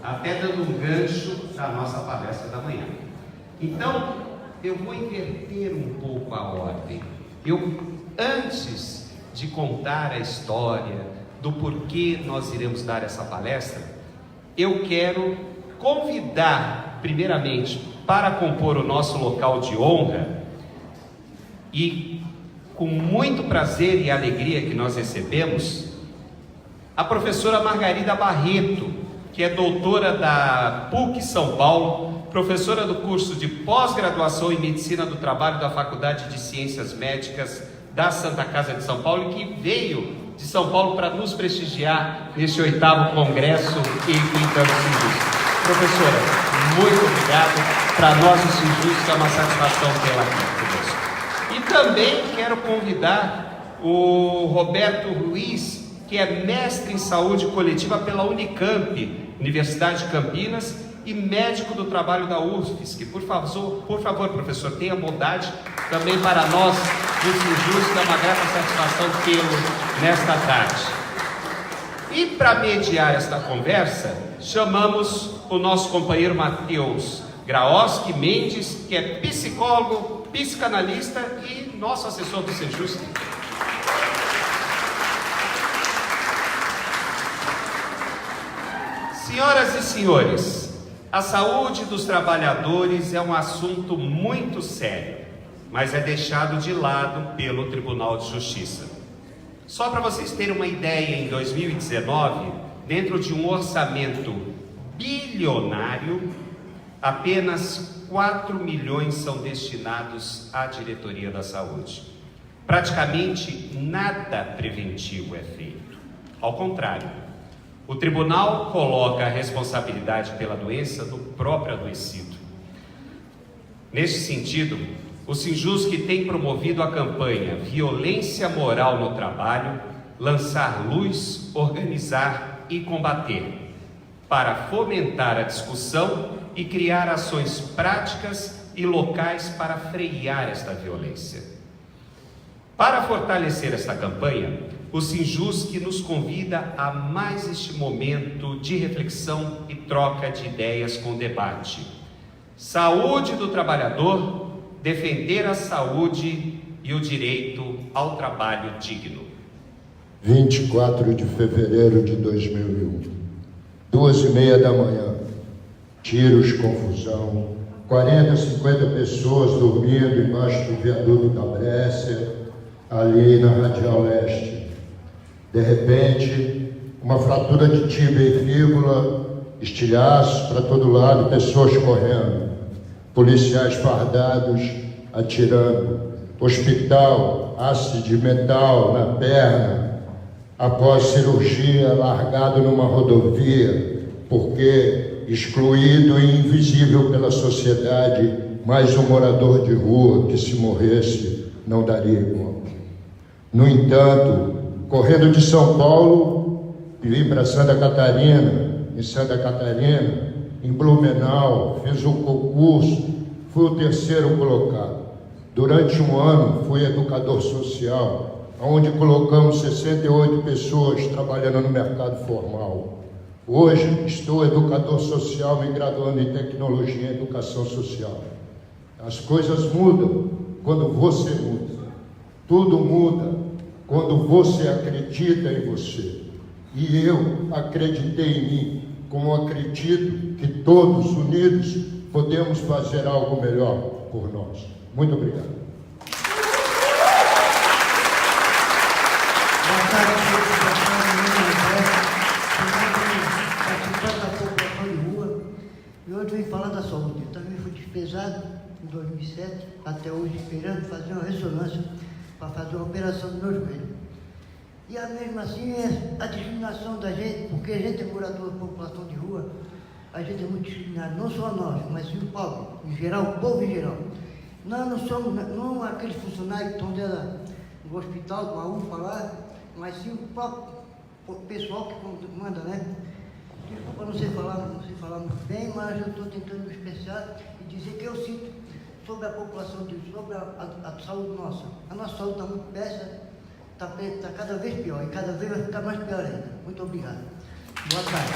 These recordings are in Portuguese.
até dando um gancho da nossa palestra da manhã. Então, eu vou inverter um pouco a ordem. Antes de contar a história do porquê nós iremos dar essa palestra, eu quero convidar, primeiramente, para compor o nosso local de honra, e com muito prazer e alegria que nós recebemos, a professora Margarida Barreto, que é doutora da PUC São Paulo, professora do curso de pós-graduação em Medicina do Trabalho da Faculdade de Ciências Médicas da Santa Casa de São Paulo, e que veio de São Paulo para nos prestigiar neste 8º Congresso Equilitando Sinjus. Professora, muito obrigado. Para nós, o Sinjus, é uma satisfação tê-la aqui conosco. E também quero convidar o Roberto Ruiz, que é mestre em saúde coletiva pela Unicamp, Universidade de Campinas, e médico do trabalho da UFSC. Por favor, professor, tenha bondade também para nós do Sinjus, é uma grata satisfação tê-lo nesta tarde. E para mediar esta conversa, chamamos o nosso companheiro Matheus Graoski Mendes, que é psicólogo, psicanalista e nosso assessor do Sinjus. Senhoras e senhores, a saúde dos trabalhadores é um assunto muito sério, mas é deixado de lado pelo Tribunal de Justiça. Só para vocês terem uma ideia, em 2019, dentro de um orçamento bilionário, apenas 4 milhões são destinados à diretoria da saúde. Praticamente nada preventivo é feito. Ao contrário, o tribunal coloca a responsabilidade pela doença do próprio adoecido. Neste sentido, o Sinjus, que tem promovido a campanha Violência Moral no Trabalho, lançar luz, organizar e combater, para fomentar a discussão e criar ações práticas e locais para frear esta violência. Para fortalecer esta campanha, o Sinjus que nos convida a mais este momento de reflexão e troca de ideias com debate. Saúde do trabalhador, defender a saúde e o direito ao trabalho digno. 24 de fevereiro de 2001, 2h30 da manhã, tiros, confusão, 40, 50 pessoas dormindo embaixo do viaduto da Brécia, ali na Radial Leste. De repente, uma fratura de tíbia e fíbula, estilhaços para todo lado, pessoas correndo, policiais fardados atirando, hospital, haste de metal na perna, após cirurgia, largado numa rodovia, porque excluído e invisível pela sociedade, mais um morador de rua que, se morresse, não daria conta. No entanto, correndo de São Paulo, vim para Santa Catarina. Em Santa Catarina, em Blumenau, fiz um concurso, fui o 3º colocado. Durante um ano, fui educador social, onde colocamos 68 pessoas trabalhando no mercado formal. Hoje, estou educador social, me graduando em tecnologia e educação social. As coisas mudam quando você muda. Tudo muda quando você acredita em você. E eu acreditei em mim, como acredito que todos unidos podemos fazer algo melhor por nós. Muito obrigado. Boa tarde, participando da população de rua. E hoje eu vim falar da saúde. Eu também fui despesado em 2007, até hoje esperando fazer uma ressonância para fazer uma operação do meu joelho. E mesmo assim é a discriminação da gente, porque a gente é morador da população de rua, a gente é muito discriminado, não só nós, mas sim o povo em geral, o povo em geral. Nós não somos, não aqueles funcionários que estão dentro do hospital, do UPA lá, mas sim o próprio pessoal que manda, né? Desculpa, não sei falar muito bem, mas eu estou tentando me expressar e dizer que eu sinto sobre a população, sobre a saúde nossa. A nossa saúde está muito péssima, está cada vez pior e cada vez vai ficar mais pior ainda. Muito obrigado. Boa tarde.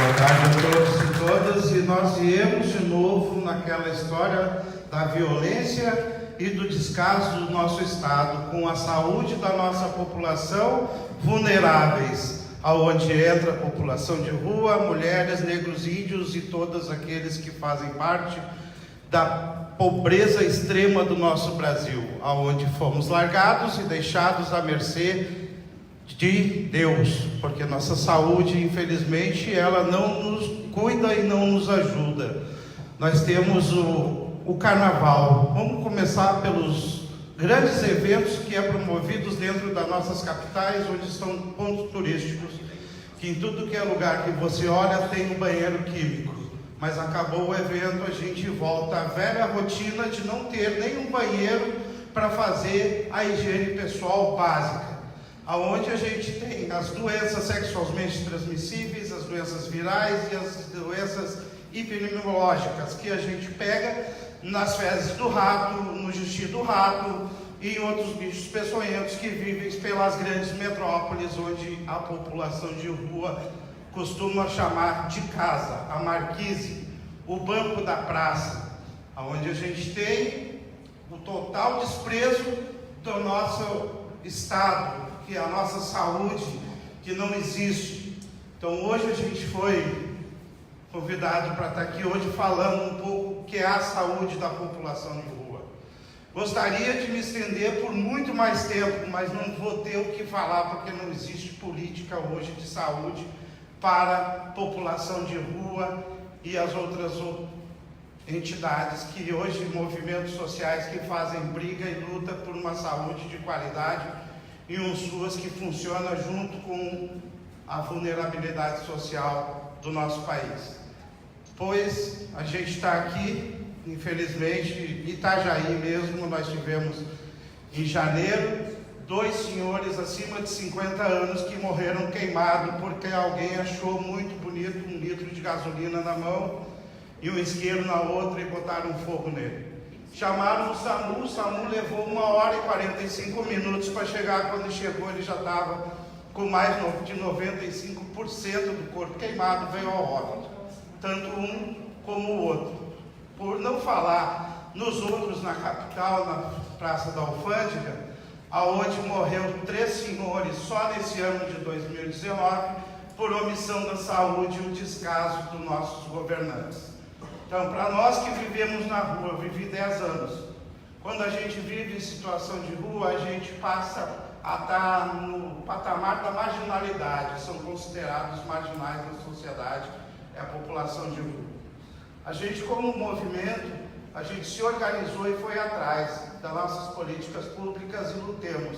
Boa tarde a todos e todas. E nós viemos de novo naquela história da violência e do descaso do nosso Estado com a saúde da nossa população vulneráveis, aonde entra a população de rua, mulheres, negros, índios e todos aqueles que fazem parte da pobreza extrema do nosso Brasil, aonde fomos largados e deixados à mercê de Deus, porque nossa saúde, infelizmente, ela não nos cuida e não nos ajuda. Nós temos o Carnaval. Vamos começar pelos grandes eventos que é promovidos dentro das nossas capitais, onde são pontos turísticos, que em tudo que é lugar que você olha tem um banheiro químico. Mas acabou o evento, a gente volta à velha rotina de não ter nenhum banheiro para fazer a higiene pessoal básica, aonde a gente tem as doenças sexualmente transmissíveis, as doenças virais e as doenças epidemiológicas que a gente pega nas fezes do rato, no xixi do rato e em outros bichos peçonhentos que vivem pelas grandes metrópoles, onde a população de rua costuma chamar de casa, a marquise, o banco da praça, onde a gente tem o total desprezo do nosso Estado, que é a nossa saúde, que não existe. Então hoje a gente foi convidado para estar aqui hoje falando um pouco o que é a saúde da população de rua. Gostaria de me estender por muito mais tempo, mas não vou ter o que falar, porque não existe política hoje de saúde para a população de rua e as outras entidades que hoje, movimentos sociais que fazem briga e luta por uma saúde de qualidade e um SUAS que funciona junto com a vulnerabilidade social do nosso país. Pois a gente está aqui, infelizmente, em Itajaí mesmo, nós tivemos em janeiro 2 senhores acima de 50 anos que morreram queimados porque alguém achou muito bonito um litro de gasolina na mão e um isqueiro na outra e botaram fogo nele. Chamaram o SAMU levou 1 hora e 45 minutos para chegar. Quando chegou ele já estava com mais de 95% do corpo queimado, veio ao óbito, tanto um como o outro. Por não falar nos outros na capital, na Praça da Alfândega, aonde morreu 3 senhores só nesse ano de 2019 por omissão da saúde e o descaso dos nossos governantes. Então, para nós que vivemos na rua, eu vivi 10 anos, quando a gente vive em situação de rua, a gente passa a estar no patamar da marginalidade, são considerados marginais na sociedade, é a população de rua. A gente, como movimento, a gente se organizou e foi atrás das nossas políticas públicas e lutemos.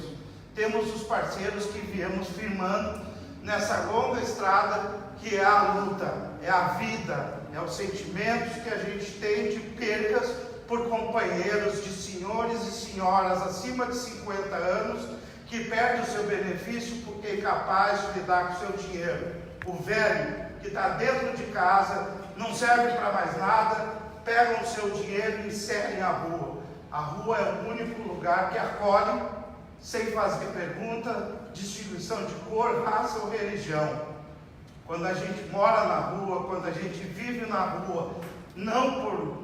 Temos os parceiros que viemos firmando nessa longa estrada que é a luta, é a vida, é os sentimentos que a gente tem de percas por companheiros, de senhores e senhoras acima de 50 anos que perdem o seu benefício porque é incapaz de lidar com o seu dinheiro. O velho que está dentro de casa, não serve para mais nada, pegam o seu dinheiro e inserem a rua. A rua é o único lugar que acolhe, sem fazer pergunta, distinção de cor, raça ou religião. Quando a gente mora na rua, quando a gente vive na rua, não por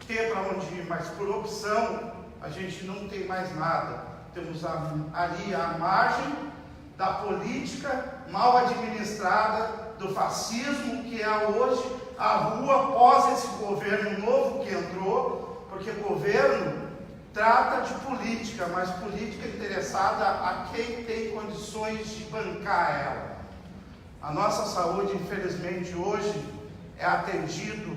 ter para onde ir, mas por opção, a gente não tem mais nada. Temos ali a margem da política mal administrada, do fascismo que é hoje a rua após esse governo novo que entrou, porque governo trata de política, mas política interessada a quem tem condições de bancar ela. A nossa saúde, infelizmente, hoje é atendido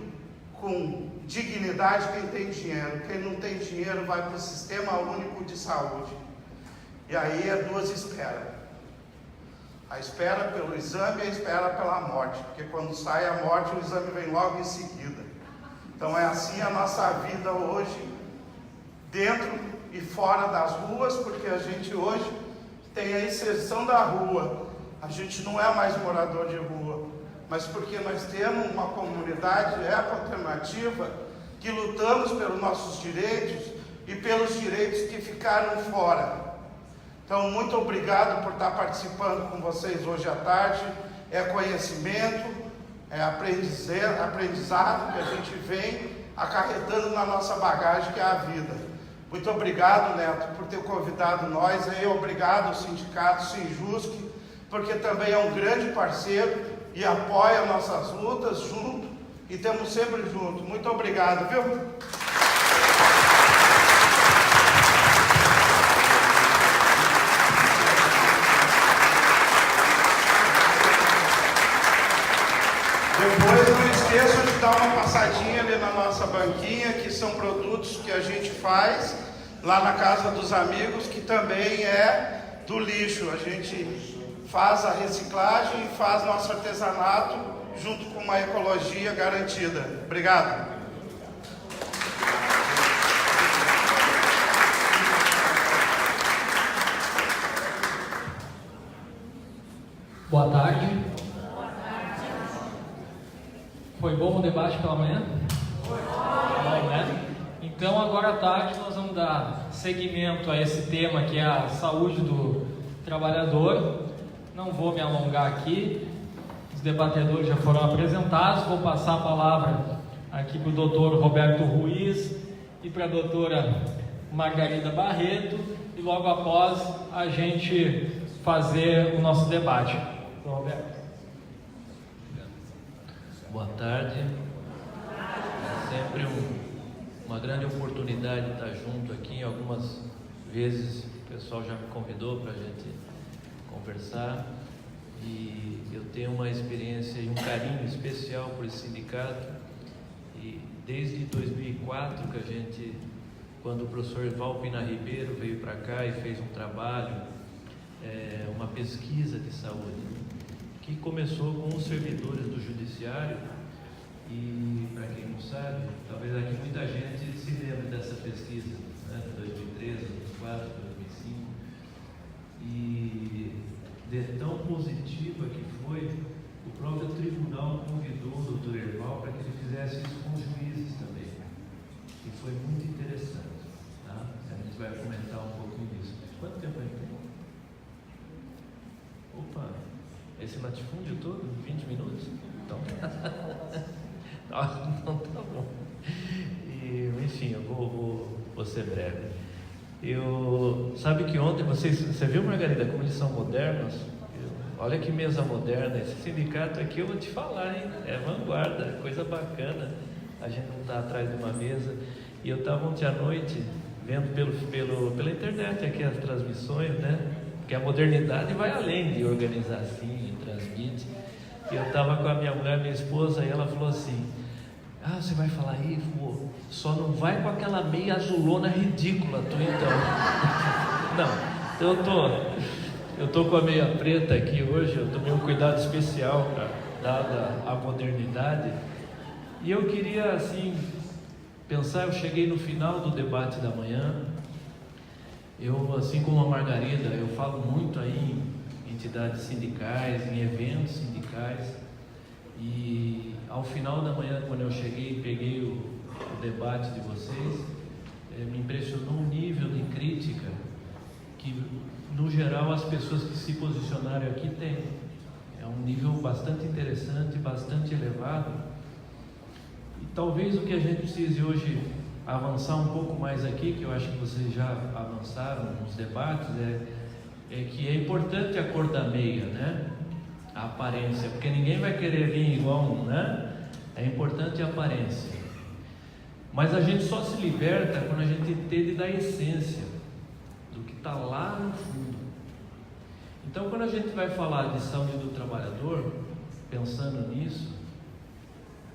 com dignidade quem tem dinheiro. Quem não tem dinheiro vai para o Sistema Único de Saúde. E aí é 2 esperas. A espera pelo exame e a espera pela morte, porque quando sai a morte, o exame vem logo em seguida. Então é assim a nossa vida hoje, dentro e fora das ruas, porque a gente hoje tem a inserção da rua. A gente não é mais morador de rua, mas porque nós temos uma comunidade eco-alternativa que lutamos pelos nossos direitos e pelos direitos que ficaram fora. Então, muito obrigado por estar participando com vocês hoje à tarde. É conhecimento, aprendizado que a gente vem acarretando na nossa bagagem, que é a vida. Muito obrigado, Neto, por ter convidado nós aí. Obrigado ao Sindicato Sinjusc, porque também é um grande parceiro e apoia nossas lutas junto, e temos sempre junto. Muito obrigado, viu? Depois não esqueçam de dar uma passadinha ali na nossa banquinha, que são produtos que a gente faz lá na Casa dos Amigos, que também é do lixo. A gente faz a reciclagem e faz nosso artesanato junto com uma ecologia garantida. Obrigado. Boa tarde. Foi bom o debate pela manhã? Foi bom, né? Então agora à tarde nós vamos dar seguimento a esse tema, que é a saúde do trabalhador. Não vou me alongar aqui, os debatedores já foram apresentados. Vou passar a palavra aqui para o doutor Roberto Ruiz e para a doutora Margarida Barreto, e logo após a gente fazer o nosso debate. Doutor Roberto. Boa tarde. É sempre uma grande oportunidade estar junto aqui. Algumas vezes o pessoal já me convidou para a gente conversar, e eu tenho uma experiência e um carinho especial por esse sindicato. E desde 2004 que a gente, quando o professor Valpina Ribeiro veio para cá e fez um trabalho, uma pesquisa de saúde, que começou com os servidores do judiciário. E para quem não sabe, talvez aqui muita gente se lembre dessa pesquisa, né, de 2013, 2004, 2005, e de tão positiva que foi, o próprio tribunal convidou o doutor Erval para que ele fizesse isso com os juízes também, e foi muito interessante, tá? A gente vai comentar um pouquinho disso. Quanto tempo a gente tem? Opa! Esse latifúndio todo? 20 minutos? Então, não tá bom. E, enfim, eu vou ser breve. Sabe que ontem, você viu, Margarida, como eles são modernos? Olha que mesa moderna. Esse sindicato aqui, eu vou te falar, hein? É vanguarda, coisa bacana. A gente não está atrás de uma mesa. E eu estava ontem à noite vendo pela internet aqui as transmissões, né? Porque a modernidade vai além de organizar assim, transmite. E eu estava com a minha mulher, minha esposa, e ela falou assim: ah, você vai falar aí, pô, só não vai com aquela meia azulona ridícula, tu então. Não, eu tô com a meia preta aqui hoje, eu tomei um cuidado especial, dada a modernidade. E eu queria, assim, pensar, eu cheguei no final do debate da manhã. Eu, assim como a Margarida, eu falo muito aí em entidades sindicais, em eventos sindicais, e ao final da manhã, quando eu cheguei e peguei o debate de vocês, me impressionou o nível de crítica que, no geral, as pessoas que se posicionaram aqui têm. É um nível bastante interessante, bastante elevado, e talvez o que a gente precise hoje avançar um pouco mais aqui, que eu acho que vocês já avançaram nos debates, é que é importante a cor da meia, né? A aparência, porque ninguém vai querer vir igual um, né? É importante a aparência. Mas a gente só se liberta quando a gente entende da essência, do que está lá no fundo. Então, quando a gente vai falar de saúde do trabalhador, pensando nisso,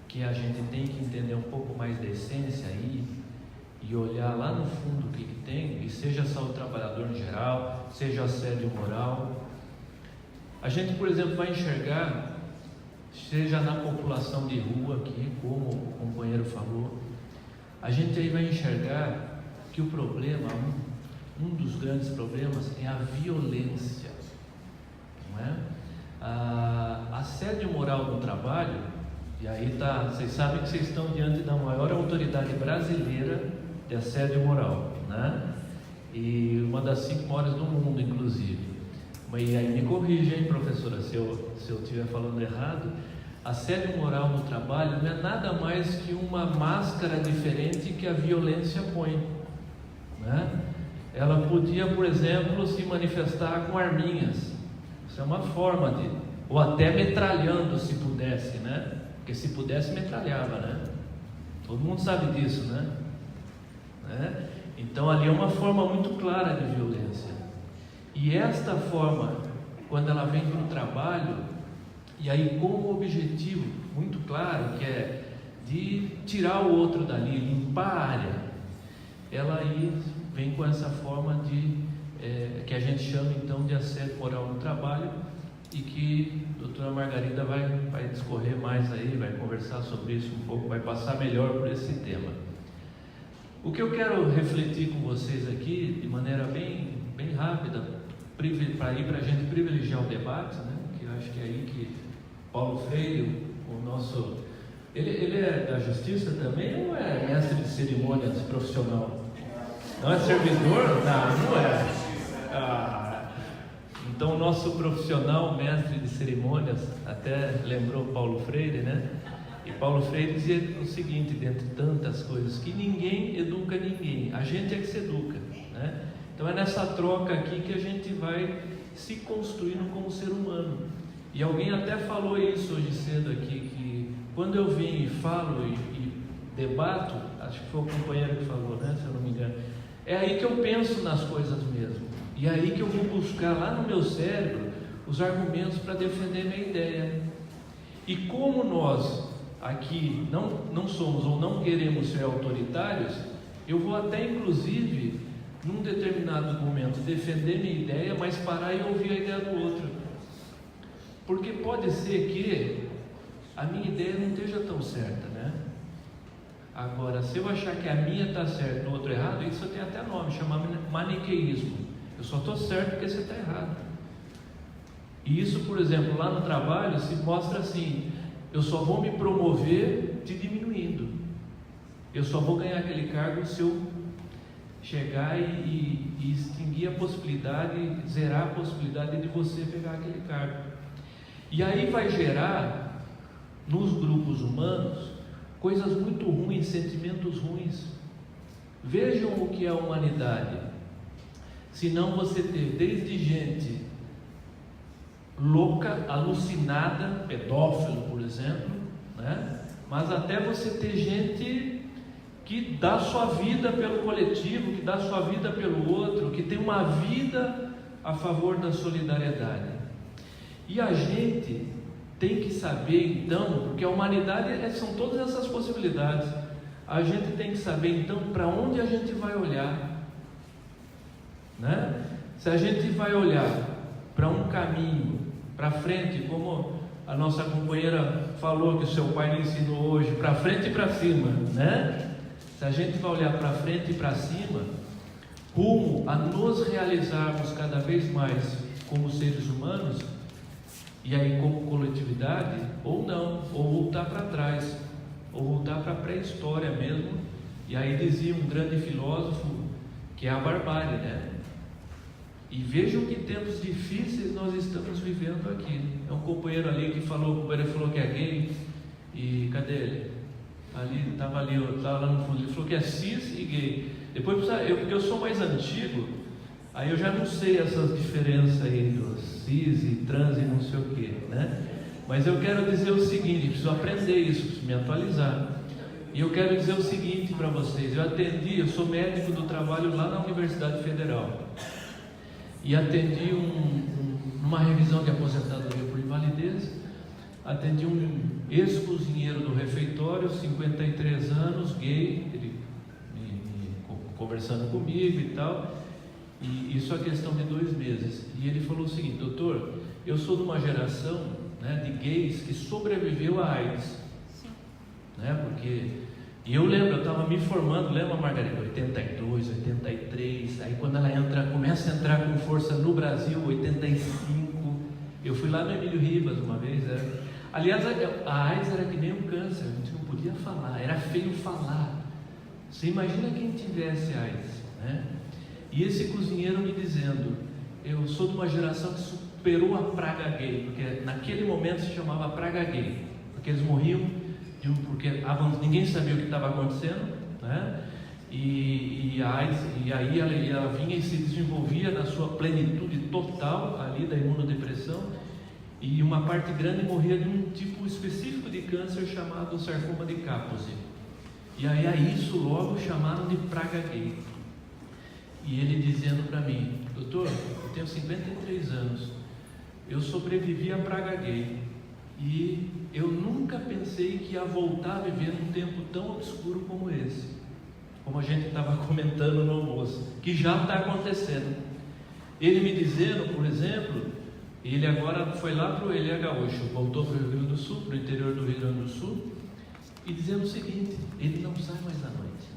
que a gente tem que entender um pouco mais da essência aí, e olhar lá no fundo o que tem, e seja a saúde do trabalhador em geral, seja assédio moral. A gente, por exemplo, vai enxergar, seja na população de rua aqui, como o companheiro falou, a gente aí vai enxergar que o problema, um dos grandes problemas é a violência, não é? Assédio moral no trabalho, e aí tá, vocês sabem que vocês estão diante da maior autoridade brasileira de assédio moral, né? E uma das 5 maiores do mundo, inclusive. E aí me corrija, hein, professora, se eu estiver falando errado, assédio moral no trabalho não é nada mais que uma máscara diferente que a violência põe, né? Ela podia, por exemplo, se manifestar com arminhas, isso é uma forma de, ou até metralhando se pudesse, né? Porque se pudesse metralhava, né? Todo mundo sabe disso, né? Então ali é uma forma muito clara de violência. E esta forma, quando ela vem do trabalho, e aí com o objetivo muito claro, que é de tirar o outro dali, limpar a área, ela aí vem com essa forma de, que a gente chama então de assédio moral no trabalho, e que a doutora Margarida vai discorrer mais aí, vai conversar sobre isso um pouco, vai passar melhor por esse tema. O que eu quero refletir com vocês aqui, de maneira bem rápida, para a gente privilegiar o debate, né? Que eu acho que é aí que Paulo Freire, o nosso... Ele é da Justiça também ou é mestre de cerimônias profissional? Não é servidor? Não é. Então o nosso profissional, mestre de cerimônias, até lembrou Paulo Freire, né? E Paulo Freire dizia o seguinte, dentre tantas coisas, que ninguém educa ninguém, a gente é que se educa, né? Então é nessa troca aqui que a gente vai se construindo como ser humano. E alguém até falou isso hoje cedo aqui, que quando eu venho e falo e debato, acho que foi o companheiro que falou, né, se eu não me engano, é aí que eu penso nas coisas mesmo, e é aí que eu vou buscar lá no meu cérebro os argumentos para defender minha ideia. E como nós aqui não somos ou não queremos ser autoritários, eu vou até inclusive num determinado momento defender minha ideia, mas parar e ouvir a ideia do outro, porque pode ser que a minha ideia não esteja tão certa, né? Agora, se eu achar que a minha está certa e o outro errado, isso tem até nome, chama maniqueísmo. Eu só estou certo porque você está errado. E isso, por exemplo, lá no trabalho se mostra assim: eu só vou me promover te diminuindo, eu só vou ganhar aquele cargo se eu chegar e extinguir a possibilidade, zerar a possibilidade de você pegar aquele cargo. E aí vai gerar nos grupos humanos coisas muito ruins, sentimentos ruins. Vejam o que é a humanidade. Se não você ter desde gente louca, alucinada, pedófilo, por exemplo, né? Mas até você ter gente que dá sua vida pelo coletivo, que dá sua vida pelo outro, que tem uma vida a favor da solidariedade. E a gente tem que saber então, porque a humanidade são todas essas possibilidades, a gente tem que saber então para onde a gente vai olhar, né? Se a gente vai olhar para um caminho, para frente, como a nossa companheira falou que o seu pai lhe ensinou hoje, para frente e para cima, né? Se a gente vai olhar para frente e para cima, rumo a nos realizarmos cada vez mais como seres humanos, e aí como coletividade, ou não, ou voltar para trás, ou voltar para a pré-história mesmo. E aí dizia um grande filósofo que é a barbárie, né? E vejam que tempos difíceis nós estamos vivendo aqui. É um companheiro ali que falou, o companheiro falou que é gay, e cadê ele? Estava lá no fundo, ele falou que é cis e gay. Depois, porque eu sou mais antigo, aí eu já não sei essas diferenças aí do cis e trans e não sei o que, né? Mas eu quero dizer o seguinte, preciso aprender isso, preciso me atualizar. E eu quero dizer o seguinte para vocês: eu sou médico do trabalho lá na Universidade Federal, e atendi numa revisão de aposentadoria por invalidez, atendi um ex-cozinheiro do refeitório, 53 anos, gay, ele conversando comigo e tal, e isso é questão de 2 meses. E ele falou o seguinte: doutor, eu sou de uma geração, né, de gays que sobreviveu à AIDS. Sim. Né, porque, e eu lembro, eu estava me formando, lembra, Margarida, 82, 83, aí quando ela começa a entrar com força no Brasil, 85, eu fui lá no Emílio Ribas uma vez, aliás, a AIDS era que nem um câncer, a gente não podia falar, era feio falar. Você imagina quem tivesse AIDS, né? E esse cozinheiro me dizendo: eu sou de uma geração que superou a praga gay, porque naquele momento se chamava praga gay, porque eles morriam, porque ninguém sabia o que estava acontecendo, né? E aí ela vinha e se desenvolvia na sua plenitude total ali da imunodepressão, e uma parte grande morria de um tipo específico de câncer chamado sarcoma de Kaposi. E aí a isso logo chamaram de praga gay. E ele dizendo para mim: doutor, eu tenho 53 anos, eu sobrevivi à praga gay, e eu nunca pensei que ia voltar a viver num tempo tão obscuro como esse, como a gente estava comentando no almoço, que já está acontecendo. Ele me dizendo, por exemplo, ele agora foi lá para o Ele é Gaúcho, voltou para o Rio Grande do Sul, para o interior do Rio Grande do Sul, e dizendo o seguinte: ele não sai mais à noite.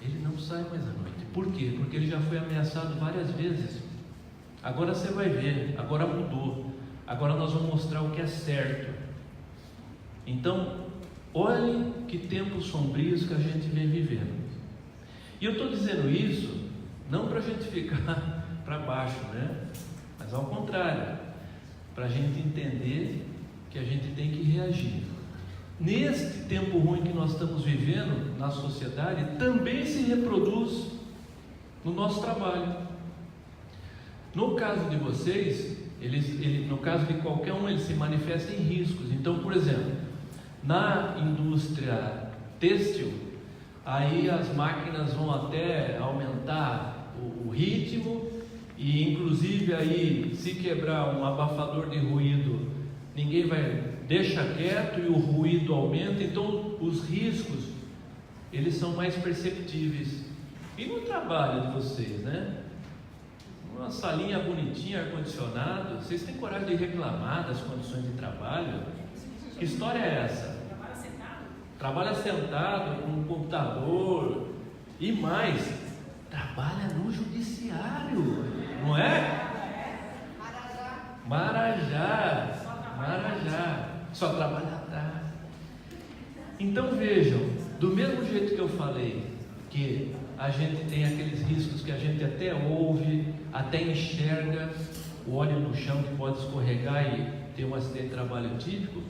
Ele não sai mais à noite. Por quê? Porque ele já foi ameaçado várias vezes. Agora você vai ver, agora mudou. Agora nós vamos mostrar o que é certo. Então, olhe que tempos sombrios que a gente vem vivendo. E eu estou dizendo isso não para a gente ficar para baixo, né? Mas ao contrário, para a gente entender que a gente tem que reagir. Neste tempo ruim que nós estamos vivendo na sociedade, também se reproduz no nosso trabalho. No caso de vocês, no caso de qualquer um, ele se manifesta em riscos. Então, por exemplo, na indústria têxtil, aí as máquinas vão até aumentar o ritmo, e inclusive aí, se quebrar um abafador de ruído, ninguém deixa quieto e o ruído aumenta. Então os riscos, eles são mais perceptíveis. E no trabalho de vocês, né? Uma salinha bonitinha, ar-condicionado, vocês têm coragem de reclamar das condições de trabalho? Que história é essa? Trabalha sentado com um computador, e mais, trabalha no judiciário, não é? Marajá, só trabalha atrás. Então vejam, do mesmo jeito que eu falei que a gente tem aqueles riscos que a gente até ouve, até enxerga, o óleo no chão que pode escorregar e ter um acidente de trabalho típico,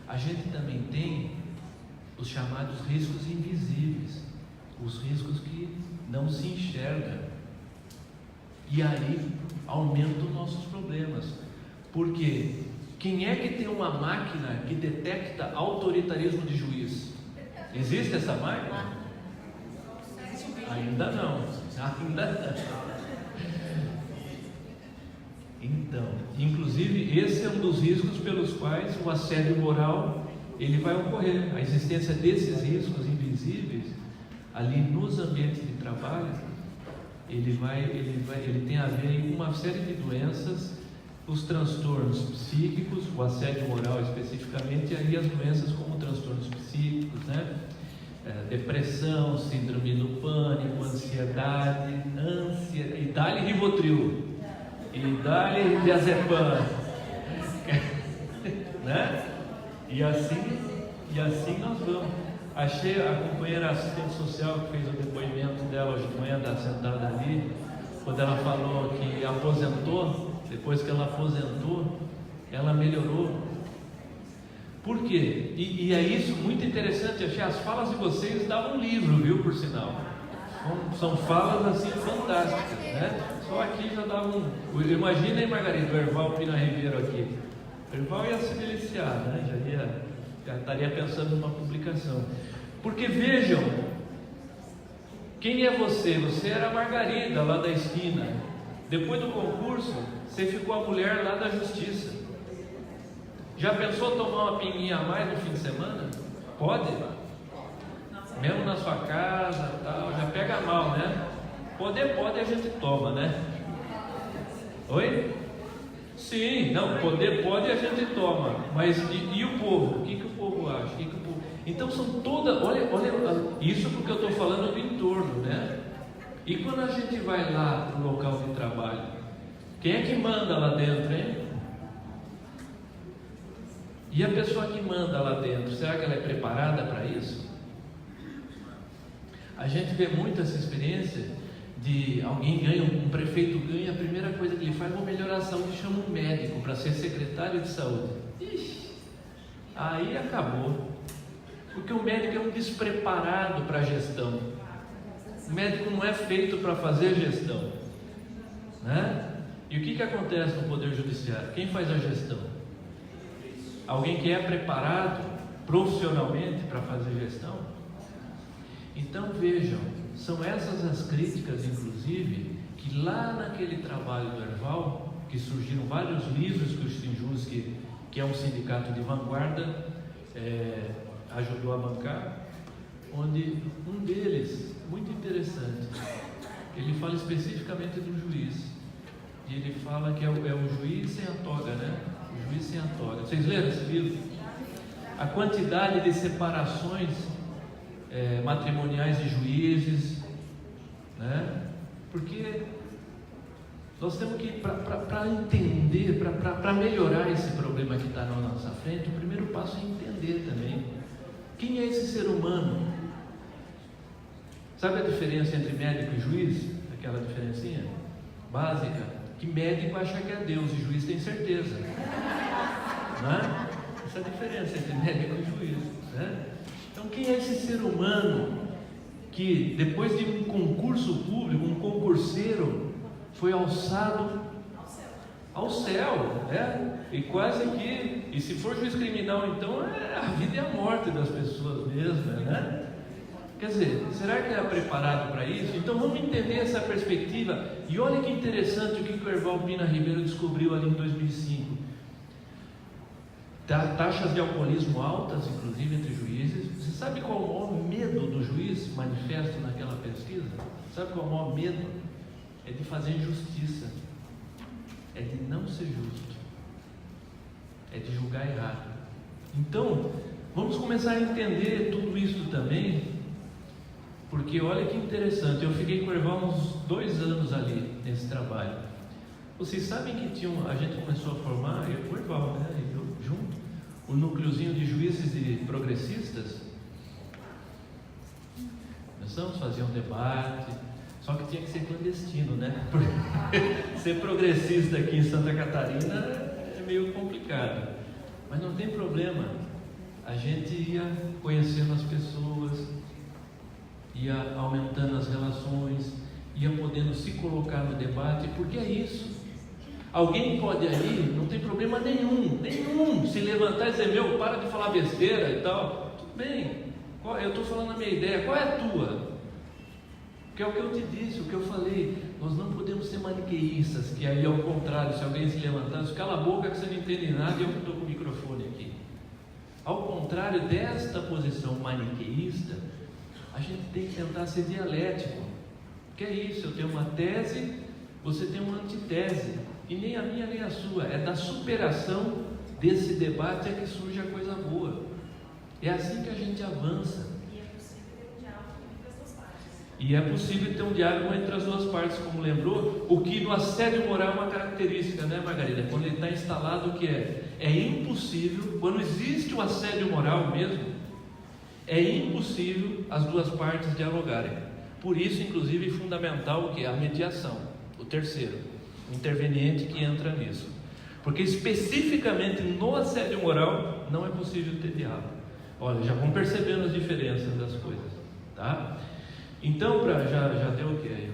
a gente também tem os chamados riscos invisíveis, os riscos que não se enxergam, e aí aumentam nossos problemas. Porque quem é que tem uma máquina que detecta autoritarismo de juiz? Existe essa máquina? Ainda não. Então, inclusive esse é um dos riscos pelos quais o assédio moral ele vai ocorrer. A existência desses riscos invisíveis ali nos ambientes de trabalho, ele tem a ver com uma série de doenças, os transtornos psíquicos, o assédio moral especificamente, e aí as doenças como transtornos psíquicos, né? Depressão, síndrome do pânico, ansiedade, e dá-lhe Rivotril, e dá-lhe diazepam, né? E assim nós vamos. Achei a companheira assistente social que fez o depoimento dela hoje de manhã, está sentada ali, quando ela falou que aposentou. Depois que ela aposentou, ela melhorou. Por quê? E é isso muito interessante. Achei as falas de vocês davam um livro, viu, por sinal. São falas assim fantásticas, né? Só aqui já dava um. Imagina aí, Margarida, o Erval Pina Ribeiro aqui. O Erval ia se deliciar, né? Já estaria pensando numa publicação. Porque vejam, quem é você? Você era a Margarida lá da esquina. Depois do concurso, você ficou a mulher lá da justiça. Já pensou tomar uma pinguinha a mais no fim de semana? Pode? Mesmo na sua casa, tal, já pega mal, né? Poder pode, a gente toma, né? Oi? Sim, não, poder pode, a gente toma. Mas e o povo? O que o povo acha? Então são todas, olha, isso porque eu estou falando do entorno, né? E quando a gente vai lá para o local de trabalho, quem é que manda lá dentro, hein? E a pessoa que manda lá dentro, será que ela é preparada para isso? A gente vê muito essa experiência de alguém ganha, um prefeito ganha, a primeira coisa que ele faz é uma melhoração, que chama um médico para ser secretário de saúde. Ixi, aí acabou. Porque o médico é um despreparado para a gestão. O médico não é feito para fazer gestão, né? E o que acontece no Poder Judiciário? Quem faz a gestão? Alguém que é preparado profissionalmente para fazer gestão? Então vejam, são essas as críticas, inclusive, que lá naquele trabalho do Erval, que surgiram vários livros que o Sinjus, que é um sindicato de vanguarda, ajudou a bancar, onde um deles, muito interessante, ele fala especificamente do juiz, e ele fala que é o juiz sem a toga, né? O juiz sem a toga. Vocês leram esse livro? A quantidade de separações matrimoniais de juízes, né? Porque nós temos que, para entender, para melhorar esse problema que está na nossa frente, o primeiro passo é entender também quem é esse ser humano. Sabe a diferença entre médico e juiz? Aquela diferencinha básica, que médico acha que é Deus e juiz tem certeza, né? Essa é a diferença entre médico e juiz, né? Então, quem é esse ser humano que, depois de um concurso público, um concurseiro, foi alçado ao céu, né? E quase que, e se for juiz criminal, então é a vida e a morte das pessoas mesmo, né? Quer dizer, será que é preparado para isso? Então vamos entender essa perspectiva. E olha que interessante o que o Erval Pina Ribeiro descobriu ali em 2005. Taxas de alcoolismo altas, inclusive entre juízes. Você sabe qual o maior medo do juiz manifesto naquela pesquisa? Sabe qual é o maior medo? É de fazer injustiça, é de não ser justo, é de julgar errado. Então, vamos começar a entender tudo isso também, porque olha que interessante, eu fiquei com o Erval uns 2 anos ali nesse trabalho. Vocês sabem que a gente começou a formar, eu com o Erval, né, eu junto, o núcleozinho de juízes e progressistas. Começamos a fazer um debate, só que tinha que ser clandestino, né? Porque ser progressista aqui em Santa Catarina é meio complicado. Mas não tem problema. A gente ia conhecendo as pessoas, ia aumentando as relações, ia podendo se colocar no debate, porque é isso. Alguém pode aí, não tem problema nenhum, se levantar e dizer, meu, para de falar besteira e tal. Tudo bem, eu estou falando a minha ideia, qual é a tua? Que é o que eu te disse, o que eu falei, nós não podemos ser maniqueístas, que aí ao contrário, se alguém se levantar, diz, cala a boca que você não entende nada e eu estou com o microfone aqui. Ao contrário desta posição maniqueísta, a gente tem que tentar ser dialético, que é isso, eu tenho uma tese, você tem uma antitese, e nem a minha nem a sua, é da superação desse debate é que surge a coisa boa, é assim que a gente avança. E é possível ter um diálogo entre as duas partes, como lembrou, o que no assédio moral é uma característica, né, Margarida? Quando ele está instalado, o que é? É impossível, quando existe o assédio moral mesmo, é impossível as duas partes dialogarem. Por isso, inclusive, é fundamental o que? A mediação, o terceiro, o interveniente que entra nisso. Porque especificamente no assédio moral, não é possível ter diálogo. Olha, já vão percebendo as diferenças das coisas, tá? Então, já deu o que aí?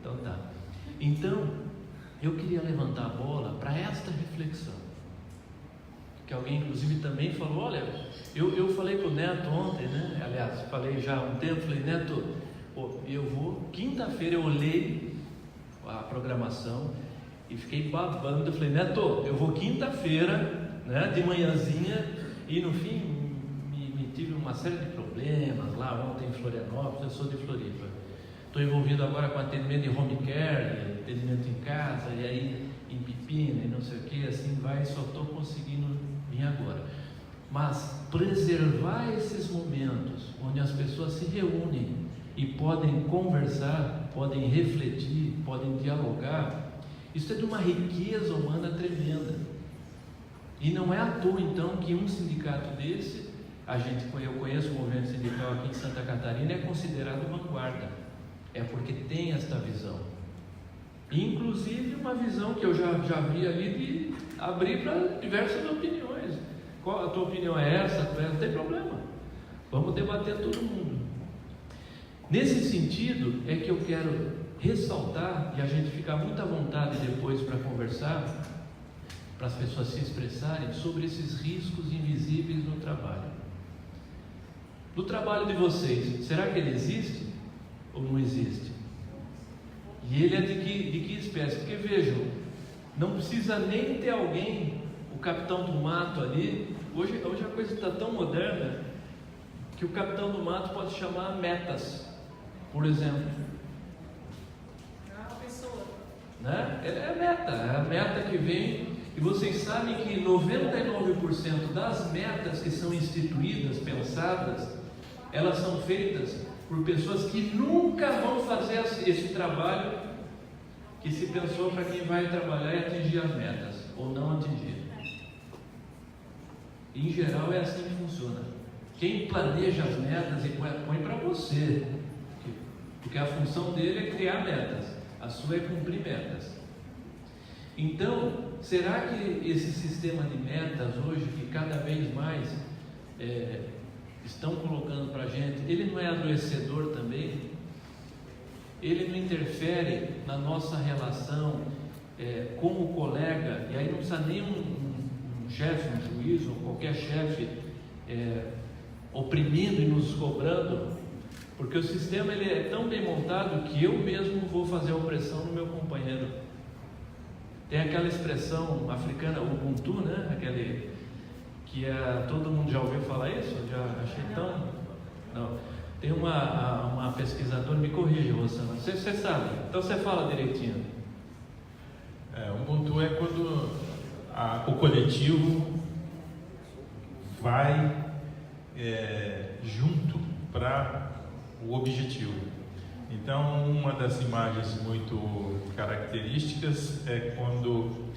Então tá. Então, eu queria levantar a bola para esta reflexão. Que alguém, inclusive, também falou, olha, eu falei para o Neto ontem, né? Aliás, falei já há um tempo, falei, Neto, eu vou, quinta-feira eu olhei a programação e fiquei babando, eu falei, Neto, eu vou quinta-feira, né, de manhãzinha, e no fim tive uma série de problemas lá ontem em Florianópolis, eu sou de Floripa, estou envolvido agora com atendimento de home care, atendimento em casa, e aí em Pepina e não sei o que, assim vai, só estou conseguindo vir agora. Mas preservar esses momentos onde as pessoas se reúnem e podem conversar, podem refletir, podem dialogar, isso é de uma riqueza humana tremenda. E não é à toa então que um sindicato desse, eu conheço o movimento sindical aqui em Santa Catarina, é considerado vanguarda, é porque tem esta visão. Inclusive uma visão que eu já vi ali de abrir para diversas opiniões. Qual a tua opinião é essa? Não tem problema. Vamos debater todo mundo. Nesse sentido é que eu quero ressaltar, e a gente ficar muito à vontade depois para conversar, para as pessoas se expressarem sobre esses riscos invisíveis no trabalho. No trabalho de vocês, será que ele existe ou não existe? E ele é de que espécie? Porque vejam, não precisa nem ter alguém, o capitão do mato ali. Hoje a coisa está tão moderna que o capitão do mato pode chamar metas, por exemplo. Né? É a meta que vem. E vocês sabem que 99% das metas que são instituídas, pensadas, elas são feitas por pessoas que nunca vão fazer esse trabalho que se pensou para quem vai trabalhar e atingir as metas, ou não atingir. Em geral é assim que funciona. Quem planeja as metas e põe para você, porque a função dele é criar metas, a sua é cumprir metas. Então, será que esse sistema de metas hoje, que cada vez mais estão colocando para a gente, ele não é adoecedor também? Ele não interfere na nossa relação com o colega? E aí não precisa nem um chefe, um juiz ou qualquer chefe oprimindo e nos cobrando, porque o sistema ele é tão bem montado que eu mesmo vou fazer a opressão no meu companheiro. Tem aquela expressão africana, Ubuntu, né? Aquele que todo mundo já ouviu falar isso? Eu já achei tão... Não. Tem uma pesquisadora, me corrija, Rosana. Você sabe, então você fala direitinho. Ubuntu é quando o coletivo vai junto para o objetivo. Então, uma das imagens muito características é quando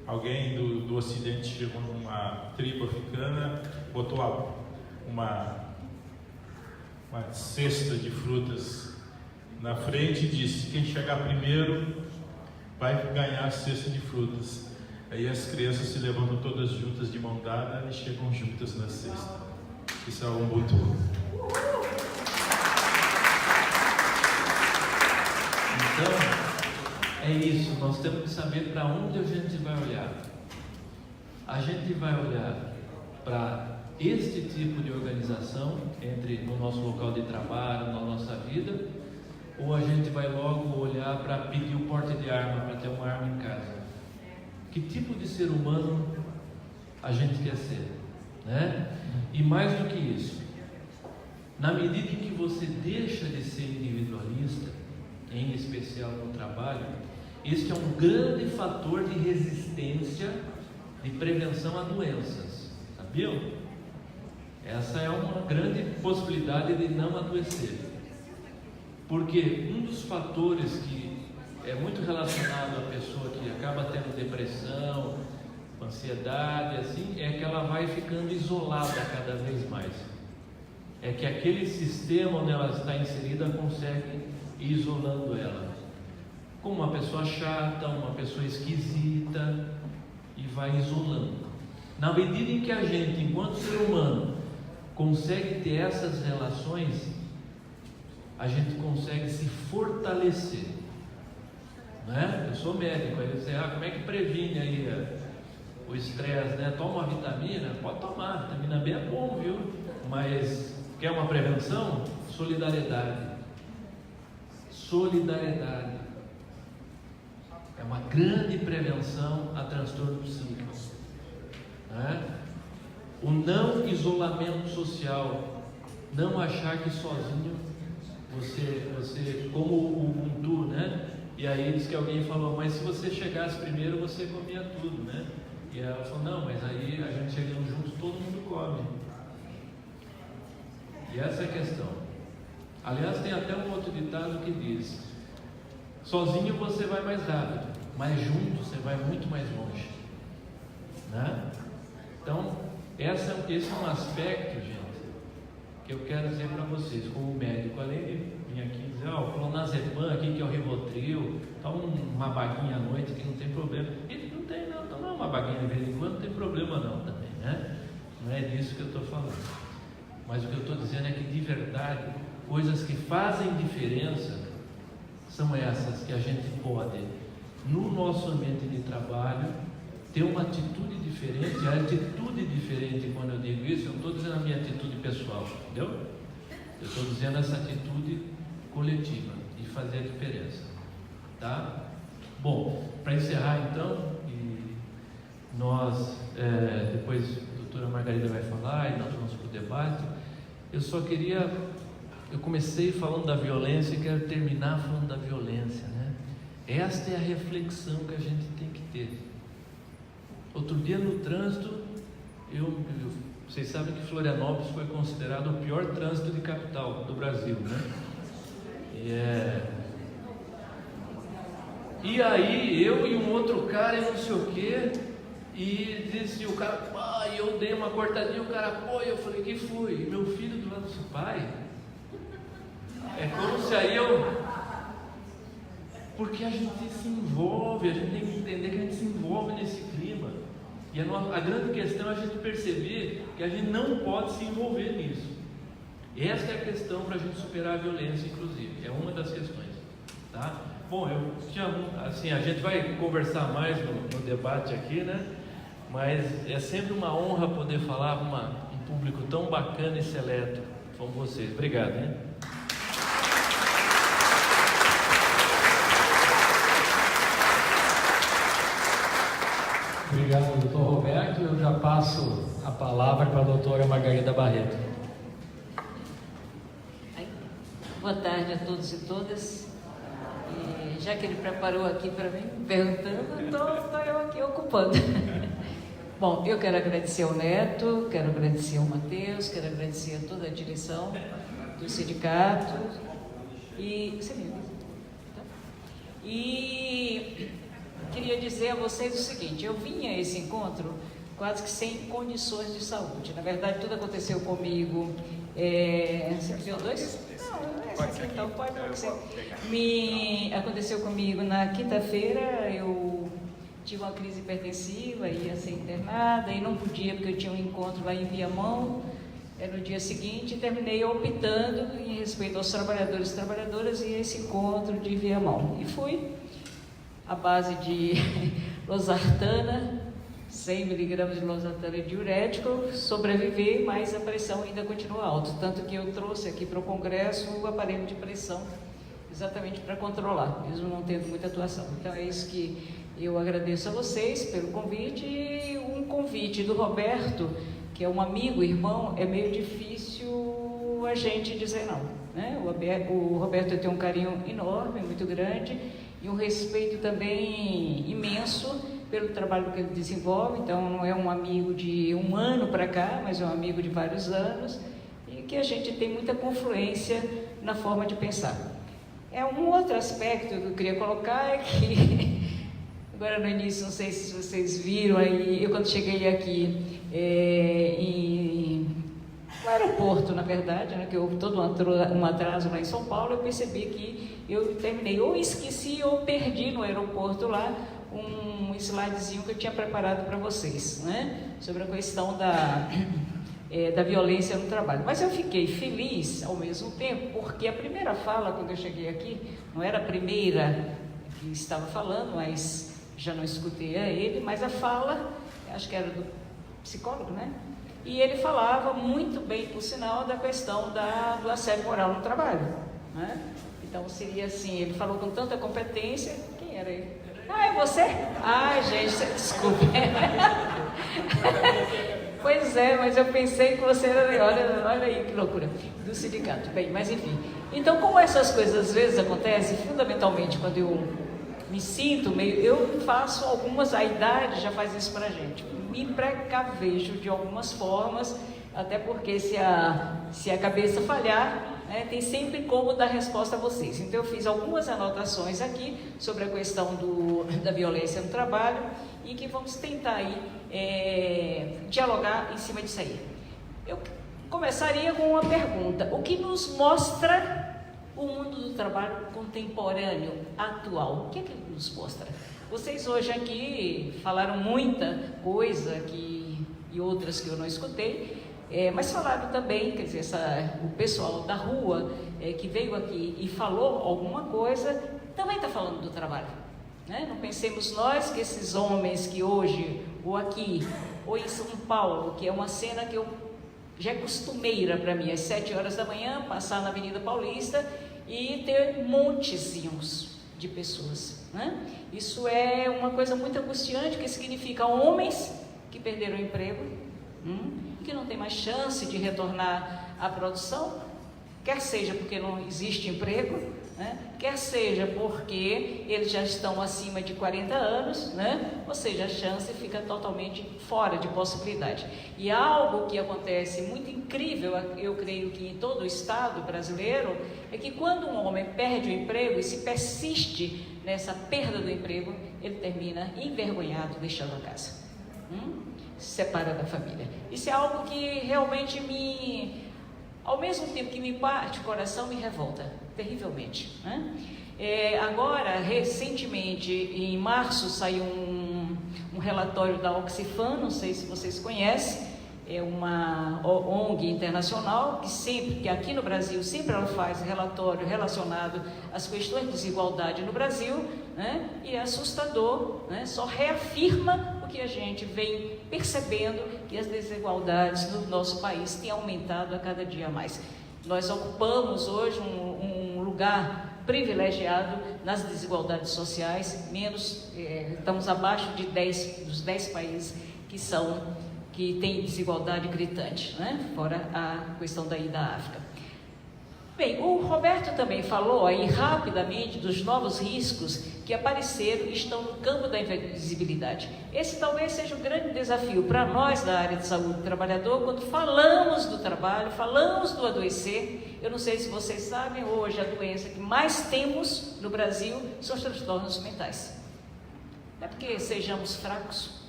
alguém do Ocidente chegou numa tribo africana, botou uma cesta de frutas na frente e disse: quem chegar primeiro vai ganhar a cesta de frutas. Aí as crianças se levantam todas juntas de mão dada e chegam juntas na cesta. Isso é o Ubuntu. Então, é isso, nós temos que saber para onde a gente vai olhar. A gente vai olhar para este tipo de organização no nosso local de trabalho, na nossa vida, ou a gente vai logo olhar para pedir o porte de arma, para ter uma arma em casa? Que tipo de ser humano a gente quer ser, né? E mais do que isso, na medida em que você deixa de ser individualista, em especial no trabalho, este é um grande fator de resistência, de prevenção a doenças, sabiam? Essa é uma grande possibilidade de não adoecer, porque um dos fatores que é muito relacionado à pessoa que acaba tendo depressão, ansiedade, assim, é que ela vai ficando isolada cada vez mais. É que aquele sistema onde ela está inserida consegue ir isolando ela, como uma pessoa chata, uma pessoa esquisita, e vai isolando. Na medida em que a gente, enquanto ser humano, consegue ter essas relações, a gente consegue se fortalecer, né? Eu sou médico, aí você como é que previne aí o estresse, né? Toma uma vitamina, pode tomar, vitamina B é bom, viu? Mas quer uma prevenção? Solidariedade. Solidariedade é uma grande prevenção a transtorno psíquico, né? O não isolamento social, não achar que sozinho você como o Ubuntu, né? E aí diz que alguém falou: mas se você chegasse primeiro você comia tudo, né? E ela falou: não, mas aí a gente chegando juntos todo mundo come. E essa é a questão. Aliás, tem até um outro ditado que diz: sozinho você vai mais rápido, mas junto você vai muito mais longe, né? Então, esse é um aspecto, gente, que eu quero dizer para vocês, como médico, além de vir aqui e dizer, ó, o clonazepam aqui, que é o Rivotril, toma uma baguinha à noite que não tem problema. E não tem não, tomar uma baguinha de vez em quando não tem problema não também, né? Não é disso que eu estou falando. Mas o que eu estou dizendo é que de verdade, coisas que fazem diferença são essas que a gente pode, no nosso ambiente de trabalho, ter uma atitude diferente. A atitude diferente, quando eu digo isso, eu não estou dizendo a minha atitude pessoal, entendeu? Eu estou dizendo essa atitude coletiva, de fazer a diferença, tá? Bom, para encerrar então, e nós, depois a doutora Margarida vai falar e nós vamos para o debate, eu comecei falando da violência e quero terminar falando da violência, né? Esta é a reflexão que a gente tem que ter. Outro dia no trânsito, vocês sabem que Florianópolis foi considerado o pior trânsito de capital do Brasil, né? E aí eu e um outro cara, não sei o quê, e disse o cara, eu dei uma cortadinha, o cara, eu falei, que foi? E meu filho do lado do seu pai. É como se aí porque a gente se envolve, a gente tem que entender que a gente se envolve nesse clima. E a grande questão é a gente perceber que a gente não pode se envolver nisso. Essa é a questão para a gente superar a violência, inclusive. É uma das questões, tá? Bom, a gente vai conversar mais no debate aqui, né? Mas é sempre uma honra poder falar para um público tão bacana e seleto como vocês. Obrigado, hein? Obrigado, doutor Roberto. Eu já passo a palavra para a doutora Margarida Barreto. Boa tarde a todos e todas. Já que ele preparou aqui para mim, perguntando, estou eu aqui ocupando. Bom, eu quero agradecer ao Neto, quero agradecer ao Matheus, quero agradecer a toda a direção do sindicato. E queria dizer a vocês o seguinte: eu vim a esse encontro quase que sem condições de saúde. Na verdade, tudo aconteceu comigo. Você viu dois? Não, esse aqui, então pode acontecer. Aconteceu comigo na quinta-feira. Eu tive uma crise hipertensiva, ia ser internada e não podia porque eu tinha um encontro lá em Viamão. No dia seguinte, terminei optando em respeito aos trabalhadores e trabalhadoras e esse encontro de Viamão. E fui à base de losartana, 100 miligramas de losartana diurético, sobreviver, mas a pressão ainda continua alta. Tanto que eu trouxe aqui para o Congresso o aparelho de pressão, exatamente para controlar, mesmo não tendo muita atuação. Então é isso que eu agradeço a vocês pelo convite, e um convite do Roberto, que é um amigo, irmão, é meio difícil a gente dizer não, né? O Roberto tem um carinho enorme, muito grande, e um respeito também imenso pelo trabalho que ele desenvolve. Então não é um amigo de um ano para cá, mas é um amigo de vários anos, e que a gente tem muita confluência na forma de pensar. Um outro aspecto que eu queria colocar é que agora no início, não sei se vocês viram aí, eu quando cheguei aqui no aeroporto, na verdade, né, que houve todo um atraso lá em São Paulo, eu percebi que eu terminei, ou esqueci ou perdi no aeroporto lá um slidezinho que eu tinha preparado para vocês, né, sobre a questão da violência no trabalho. Mas eu fiquei feliz ao mesmo tempo, porque a primeira fala, quando eu cheguei aqui, não era a primeira que estava falando, mas já não escutei a ele, mas a fala, acho que era do psicólogo, né? E ele falava muito bem, por sinal, da questão do assédio moral no trabalho, né? Então seria assim, ele falou com tanta competência. Quem era ele? É você? Ai, gente, desculpe. Pois é, mas eu pensei que você era, olha aí que loucura, do sindicato. Bem, mas enfim. Então, como essas coisas às vezes acontecem, fundamentalmente quando eu me sinto meio, eu faço algumas, a idade já faz isso pra gente, me precavejo de algumas formas, até porque se a cabeça falhar, né, tem sempre como dar resposta a vocês. Então eu fiz algumas anotações aqui sobre a questão da violência no trabalho e que vamos tentar aí dialogar em cima disso aí. Eu começaria com uma pergunta: o que nos mostra o mundo do trabalho contemporâneo, atual, o que é que ele nos mostra? Vocês hoje aqui falaram muita coisa e outras que eu não escutei, mas falaram também, quer dizer, o pessoal da rua que veio aqui e falou alguma coisa, também está falando do trabalho. Né? Não pensemos nós que esses homens que hoje, ou aqui, ou em São Paulo, que é uma cena que já é costumeira para mim, às 7 horas da manhã, passar na Avenida Paulista e ter montezinhos de pessoas. Né? Isso é uma coisa muito angustiante, que significa homens que perderam o emprego, que não tem mais chance de retornar à produção, quer seja porque não existe emprego, né? Quer seja porque eles já estão acima de 40 anos, né? Ou seja, a chance fica totalmente fora de possibilidade. E algo que acontece muito incrível, eu creio que em todo o estado brasileiro, é que quando um homem perde o emprego e se persiste nessa perda do emprego, ele termina envergonhado, deixando a casa, se separa da família. Isso é algo que realmente ao mesmo tempo que me parte o coração, me revolta terrivelmente. Né? Agora, recentemente, em março, saiu um relatório da Oxfam, não sei se vocês conhecem, é uma ONG internacional que aqui no Brasil sempre ela faz relatório relacionado às questões de desigualdade no Brasil, né? E é assustador, né? Só reafirma o que a gente vem percebendo, que as desigualdades no nosso país têm aumentado a cada dia mais. Nós ocupamos hoje um lugar privilegiado nas desigualdades sociais, estamos abaixo dos 10 países que têm desigualdade gritante, né? Fora a questão daí da África. Bem, o Roberto também falou aí rapidamente dos novos riscos que apareceram e estão no campo da invisibilidade. Esse talvez seja o grande desafio para nós da área de saúde do trabalhador, quando falamos do trabalho, falamos do adoecer. Eu não sei se vocês sabem, hoje a doença que mais temos no Brasil são os transtornos mentais. Não é porque sejamos fracos,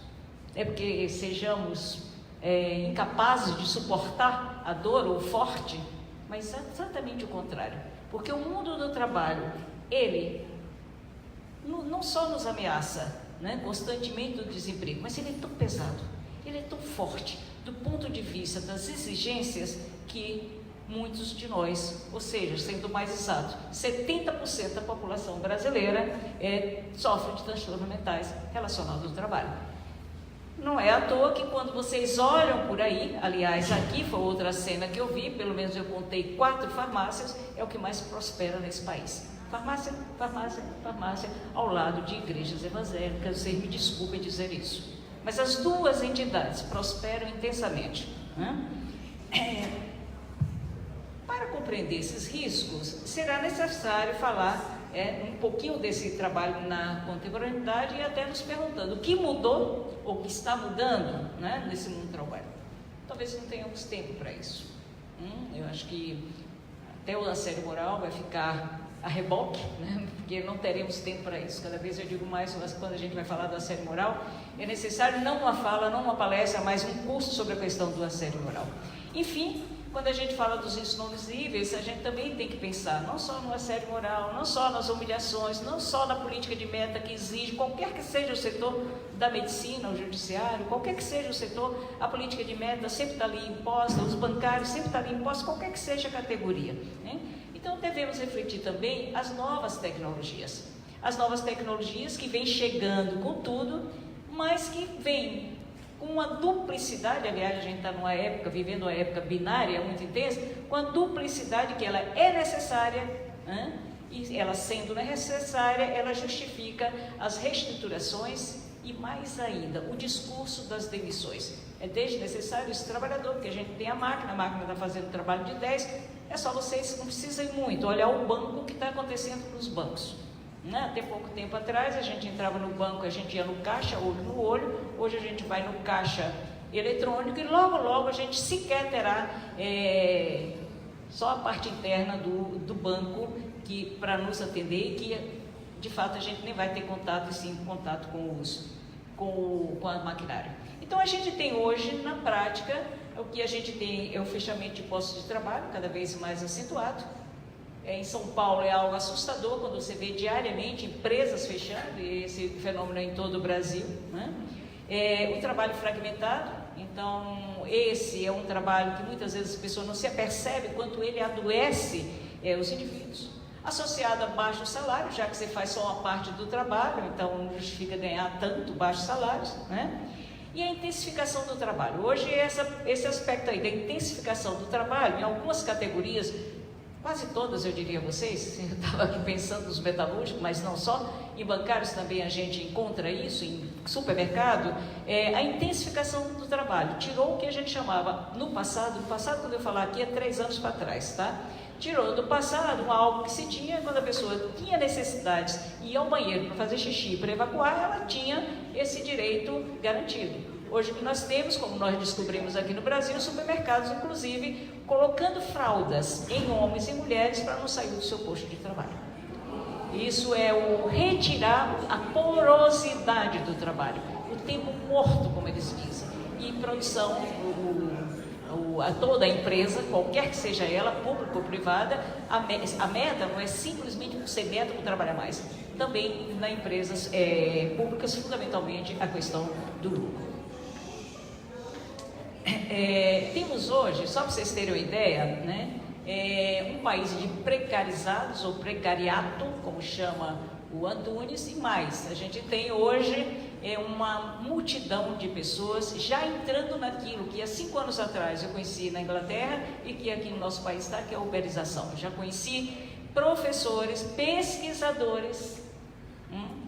é porque sejamos incapazes de suportar a dor ou forte, mas exatamente o contrário. Porque o mundo do trabalho, ele não só nos ameaça, né, constantemente do desemprego, mas ele é tão pesado, ele é tão forte, do ponto de vista das exigências, que muitos de nós, ou seja, sendo mais exato, 70% da população brasileira sofre de transtornos mentais relacionados ao trabalho. Não é à toa que quando vocês olham por aí, aliás, aqui foi outra cena que eu vi, pelo menos eu contei 4 farmácias, é o que mais prospera nesse país. Farmácia, farmácia, farmácia, ao lado de igrejas evangélicas. Vocês me desculpem dizer isso, mas as duas entidades prosperam intensamente, né? Para compreender esses riscos, será necessário falar um pouquinho desse trabalho na contemporaneidade e até nos perguntando o que mudou ou o que está mudando, né, nesse mundo do trabalho. Talvez não tenhamos tempo para isso. Eu acho que até o assédio moral vai ficar a reboque, né, porque não teremos tempo para isso. Cada vez eu digo mais, quando a gente vai falar do assédio moral, é necessário não uma fala, não uma palestra, mas um curso sobre a questão do assédio moral. Enfim, quando a gente fala dos riscos não visíveis, a gente também tem que pensar não só no assédio moral, não só nas humilhações, não só na política de meta que exige, qualquer que seja o setor da medicina, o judiciário, qualquer que seja o setor, a política de meta sempre está ali imposta, os bancários sempre estão ali impostos, qualquer que seja a categoria, né? Então devemos refletir também as novas tecnologias que vêm chegando com tudo, mas que vêm com uma duplicidade. Aliás, a gente está vivendo uma época binária muito intensa, com a duplicidade que ela é necessária, né? E ela sendo necessária, ela justifica as reestruturações e mais ainda, o discurso das demissões. É desnecessário esse trabalhador, porque a gente tem a máquina está fazendo trabalho de 10, é só vocês, não precisam ir muito, olhar o banco que está acontecendo nos bancos. Até pouco tempo atrás, a gente entrava no banco, a gente ia no caixa, olho no olho. Hoje a gente vai no caixa eletrônico e logo, logo a gente sequer terá só a parte interna do banco para nos atender, e que de fato a gente nem vai ter contato, e sim contato com a maquinário. Então a gente tem hoje, na prática, o que a gente tem é o fechamento de postos de trabalho, cada vez mais acentuado. em São Paulo é algo assustador quando você vê diariamente empresas fechando, e esse fenômeno é em todo o Brasil, né? O trabalho fragmentado, então esse é um trabalho que muitas vezes a pessoa não se apercebe quanto ele adoece os indivíduos. Associado a baixo salário, já que você faz só uma parte do trabalho, então não justifica ganhar tanto baixos salários, né? E a intensificação do trabalho. Hoje esse aspecto aí da intensificação do trabalho, em algumas categorias, quase todas eu diria a vocês, eu estava aqui pensando nos metalúrgicos, mas não só, em bancários também a gente encontra isso, em supermercado, a intensificação do trabalho. Tirou o que a gente chamava no passado quando eu falar aqui é 3 anos para trás, tá? Tirou do passado algo que se tinha quando a pessoa tinha necessidades e ia ao banheiro para fazer xixi, para evacuar, ela tinha esse direito garantido. Hoje o que nós temos, como nós descobrimos aqui no Brasil, supermercados inclusive colocando fraldas em homens e mulheres para não sair do seu posto de trabalho. Isso é o retirar a porosidade do trabalho, o tempo morto, como eles dizem, e produção, toda a empresa, qualquer que seja ela, pública ou privada, a meta não é simplesmente por ser meta por trabalhar mais, também nas empresas públicas, fundamentalmente a questão do lucro. Temos hoje, só para vocês terem uma ideia, né, um país de precarizados ou precariato, como chama o Antunes, e mais, a gente tem hoje uma multidão de pessoas já entrando naquilo que há 5 anos atrás eu conheci na Inglaterra e que aqui no nosso país está, que é a uberização. Já conheci professores, pesquisadores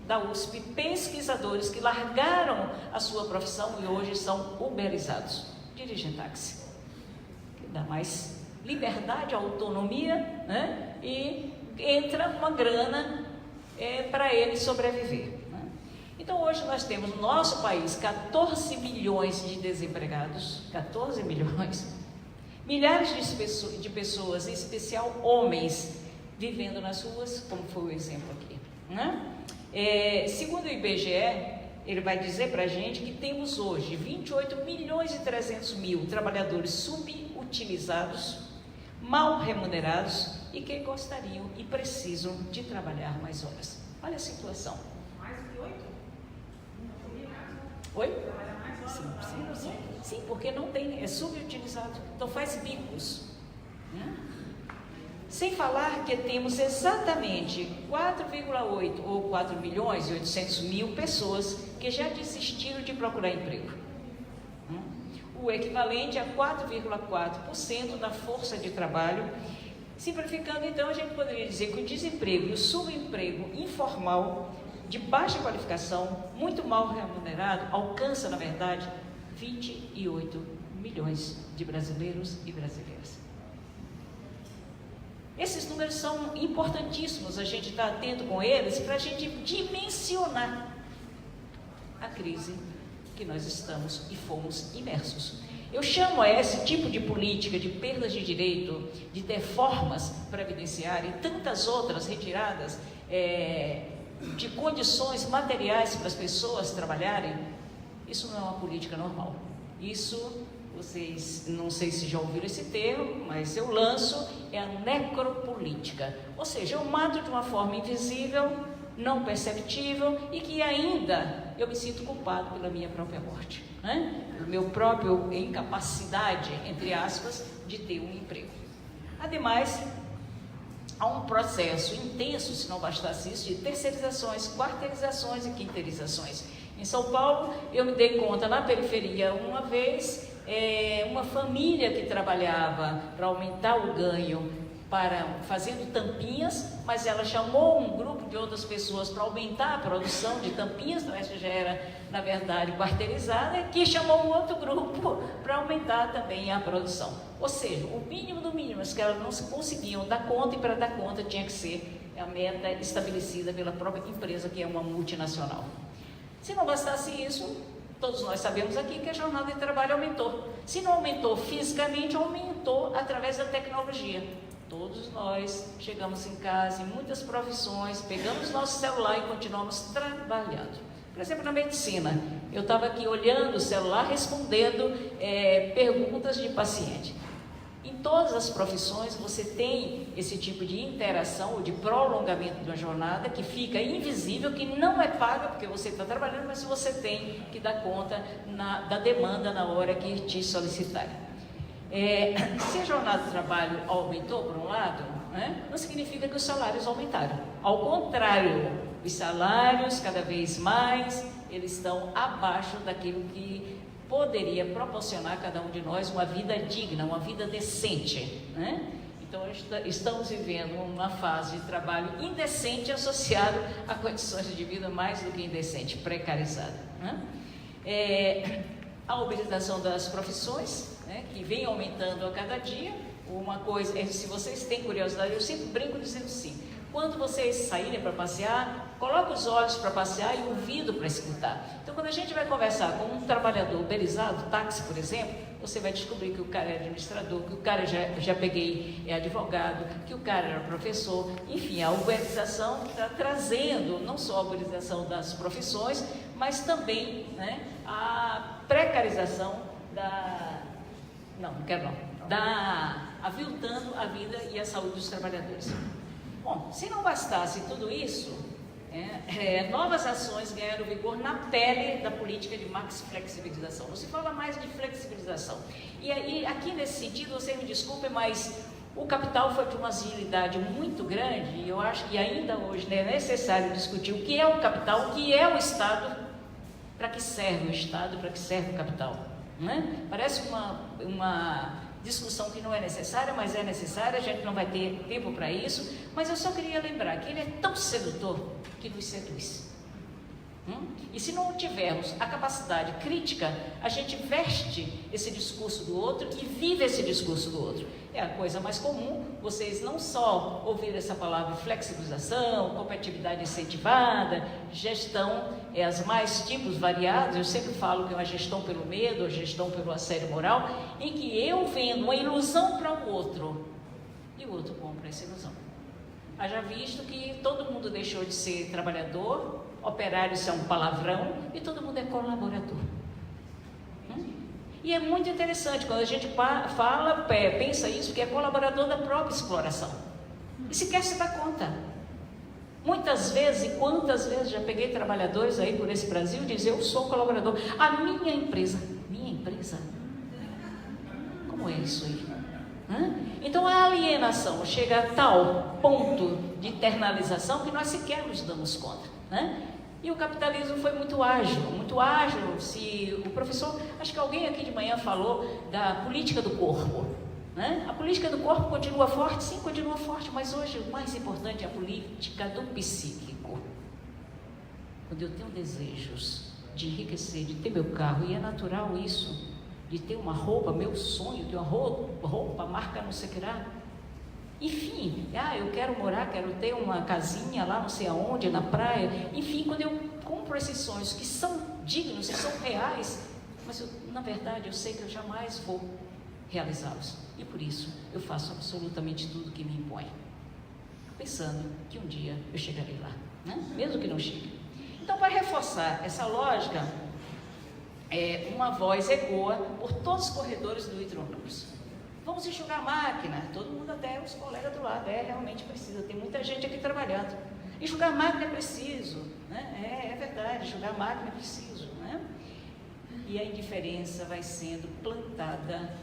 da USP, pesquisadores que largaram a sua profissão e hoje são uberizados, dirigem táxi, que dá mais liberdade, autonomia, né? E entra uma grana para ele sobreviver, né? Então hoje nós temos no nosso país 14 milhões de desempregados, 14 milhões, milhares de pessoas, em especial homens, vivendo nas ruas, como foi o exemplo aqui, né? Segundo o IBGE, ele vai dizer para a gente que temos hoje 28 milhões e 300 mil trabalhadores subutilizados, mal remunerados e que gostariam e precisam de trabalhar mais horas. Olha a situação. Mais do que 8? Oi? Sim, porque não tem, é subutilizado, então faz bicos, né? Sem falar que temos exatamente 4,8 ou 4 milhões e 800 mil pessoas que já desistiram de procurar emprego. O equivalente a 4,4% da força de trabalho. Simplificando, então, a gente poderia dizer que o desemprego e o subemprego informal, de baixa qualificação, muito mal remunerado, alcança, na verdade, 28 milhões de brasileiros e brasileiras. Esses números são importantíssimos, a gente está atento com eles para a gente dimensionar a crise que nós estamos e fomos imersos. Eu chamo a esse tipo de política de perdas de direito, de reformas previdenciárias e tantas outras retiradas de condições materiais para as pessoas trabalharem. Isso não é uma política normal. Isso, vocês não sei se já ouviram esse termo, mas eu lanço, é a necropolítica. Ou seja, eu mato de uma forma invisível, não perceptível e que ainda eu me sinto culpado pela minha própria morte, né? Pelo meu próprio incapacidade, entre aspas, de ter um emprego. Ademais, há um processo intenso, se não bastasse isso, de terceirizações, quarteirizações e quinteirizações. Em São Paulo, eu me dei conta na periferia uma vez, uma família que trabalhava para aumentar o ganho, fazendo tampinhas, mas ela chamou um grupo de outras pessoas para aumentar a produção de tampinhas, essa já era, na verdade, quarteirizada, que chamou um outro grupo para aumentar também a produção. Ou seja, o mínimo do mínimo, as que elas não conseguiam dar conta, e para dar conta tinha que ser a meta estabelecida pela própria empresa, que é uma multinacional. Se não bastasse isso, todos nós sabemos aqui que a jornada de trabalho aumentou. Se não aumentou fisicamente, aumentou através da tecnologia. Todos nós chegamos em casa, em muitas profissões, pegamos nosso celular e continuamos trabalhando. Por exemplo, na medicina, eu estava aqui olhando o celular, respondendo perguntas de paciente. Em todas as profissões você tem esse tipo de interação ou de prolongamento de uma jornada que fica invisível, que não é paga porque você está trabalhando, mas você tem que dar conta da demanda na hora que te solicitarem. Se a jornada de trabalho aumentou por um lado, né, não significa que os salários aumentaram. Ao contrário, os salários cada vez mais eles estão abaixo daquilo que poderia proporcionar a cada um de nós uma vida digna, uma vida decente, né? Então, estamos vivendo uma fase de trabalho indecente associado a condições de vida mais do que indecente, precarizada, né? A uberização das profissões, né, que vem aumentando a cada dia. Uma coisa, se vocês têm curiosidade, eu sempre brinco dizendo assim: quando vocês saírem para passear, coloque os olhos para passear e o ouvido para escutar. Então, quando a gente vai conversar com um trabalhador uberizado, táxi, por exemplo, você vai descobrir que o cara é administrador, que o cara já peguei é advogado, que o cara era professor. Enfim, a uberização está trazendo não só a uberização das profissões, mas também, né, a precarização aviltando a vida e a saúde dos trabalhadores. Bom, se não bastasse tudo isso, novas ações ganharam vigor na pele da política de max-flexibilização. Não se fala mais de flexibilização. E aí, aqui nesse sentido, vocês me desculpem, mas o capital foi de uma agilidade muito grande, e eu acho que ainda hoje é necessário discutir o que é o capital, o que é o Estado, para que serve o Estado, para que serve o capital. Né? Parece uma discussão que não é necessária, mas é necessária, a gente não vai ter tempo para isso, mas eu só queria lembrar que ele é tão sedutor que nos seduz. E se não tivermos a capacidade crítica, a gente veste esse discurso do outro e vive esse discurso do outro. É a coisa mais comum, vocês não só ouvirem essa palavra flexibilização, competitividade incentivada, gestão, as mais tipos variados. Eu sempre falo que é uma gestão pelo medo, a gestão pelo assédio moral, em que eu vendo uma ilusão para o outro e o outro compra essa ilusão. Haja visto que todo mundo deixou de ser trabalhador, operário, isso é um palavrão, e todo mundo é colaborador. E é muito interessante quando a gente pensa isso, que é colaborador da própria exploração. E sequer se dá conta. Muitas vezes, e quantas vezes já peguei trabalhadores aí por esse Brasil e dizer: eu sou colaborador. A minha empresa. Como é isso aí? Então a alienação chega a tal ponto de internalização que nós sequer nos damos conta, né? E o capitalismo foi muito ágil. Se o professor, acho que alguém aqui de manhã falou da política do corpo, né? A política do corpo continua forte, sim, continua forte, mas hoje o mais importante é a política do psíquico. Quando eu tenho desejos de enriquecer, de ter meu carro, e é natural isso, de ter uma roupa, meu sonho, de uma roupa, marca não sei o que lá. Enfim, eu quero morar, quero ter uma casinha lá não sei aonde, na praia. Enfim, quando eu compro esses sonhos que são dignos, que são reais, mas na verdade eu sei que eu jamais vou realizá-los. E por isso eu faço absolutamente tudo que me impõe, pensando que um dia eu chegarei lá, né? Mesmo que não chegue. Então, para reforçar essa lógica, uma voz ecoa por todos os corredores do Hidrônibus. Vamos enxugar a máquina, todo mundo, até os colegas do lado, realmente precisa, tem muita gente aqui trabalhando. Enxugar a máquina é preciso, né? É verdade, enxugar a máquina é preciso, né? E a indiferença vai sendo plantada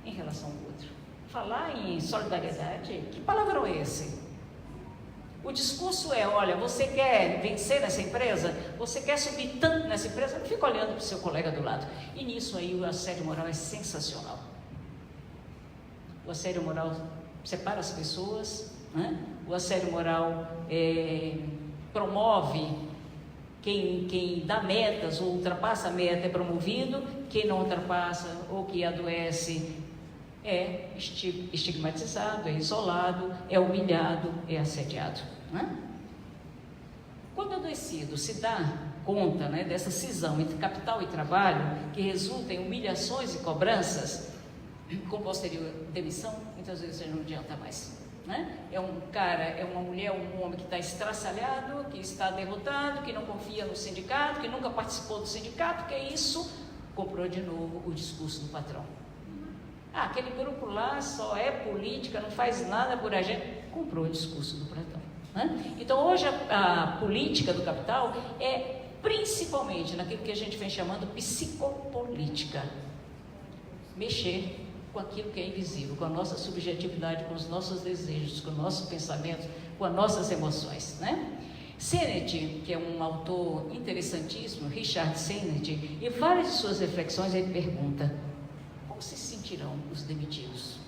em relação ao outro. Falar em solidariedade, que palavrão é esse? O discurso é: olha, você quer vencer nessa empresa? Você quer subir tanto nessa empresa? Não fica olhando para o seu colega do lado. E nisso aí o assédio moral é sensacional. O assédio moral separa as pessoas, né? O assédio moral promove quem dá metas ou ultrapassa a meta é promovido, quem não ultrapassa ou que adoece é estigmatizado, é isolado, é humilhado, é assediado, né? Quando o adoecido se dá conta, né, dessa cisão entre capital e trabalho, que resulta em humilhações e cobranças, com posterior demissão, muitas vezes não adianta mais, né? É um cara, é uma mulher, um homem que está estraçalhado, que está derrotado, que não confia no sindicato, que nunca participou do sindicato, que é isso, comprou de novo o discurso do patrão. Ah, aquele grupo lá só é política, não faz nada por a gente. Comprou o discurso do Platão. Né? Então, hoje a política do capital é principalmente naquilo que a gente vem chamando psicopolítica. Mexer com aquilo que é invisível, com a nossa subjetividade, com os nossos desejos, com os nossos pensamentos, com as nossas emoções, né? Sennett, que é um autor interessantíssimo, Richard Sennett, em várias de suas reflexões ele pergunta: como se sentirão os demitidos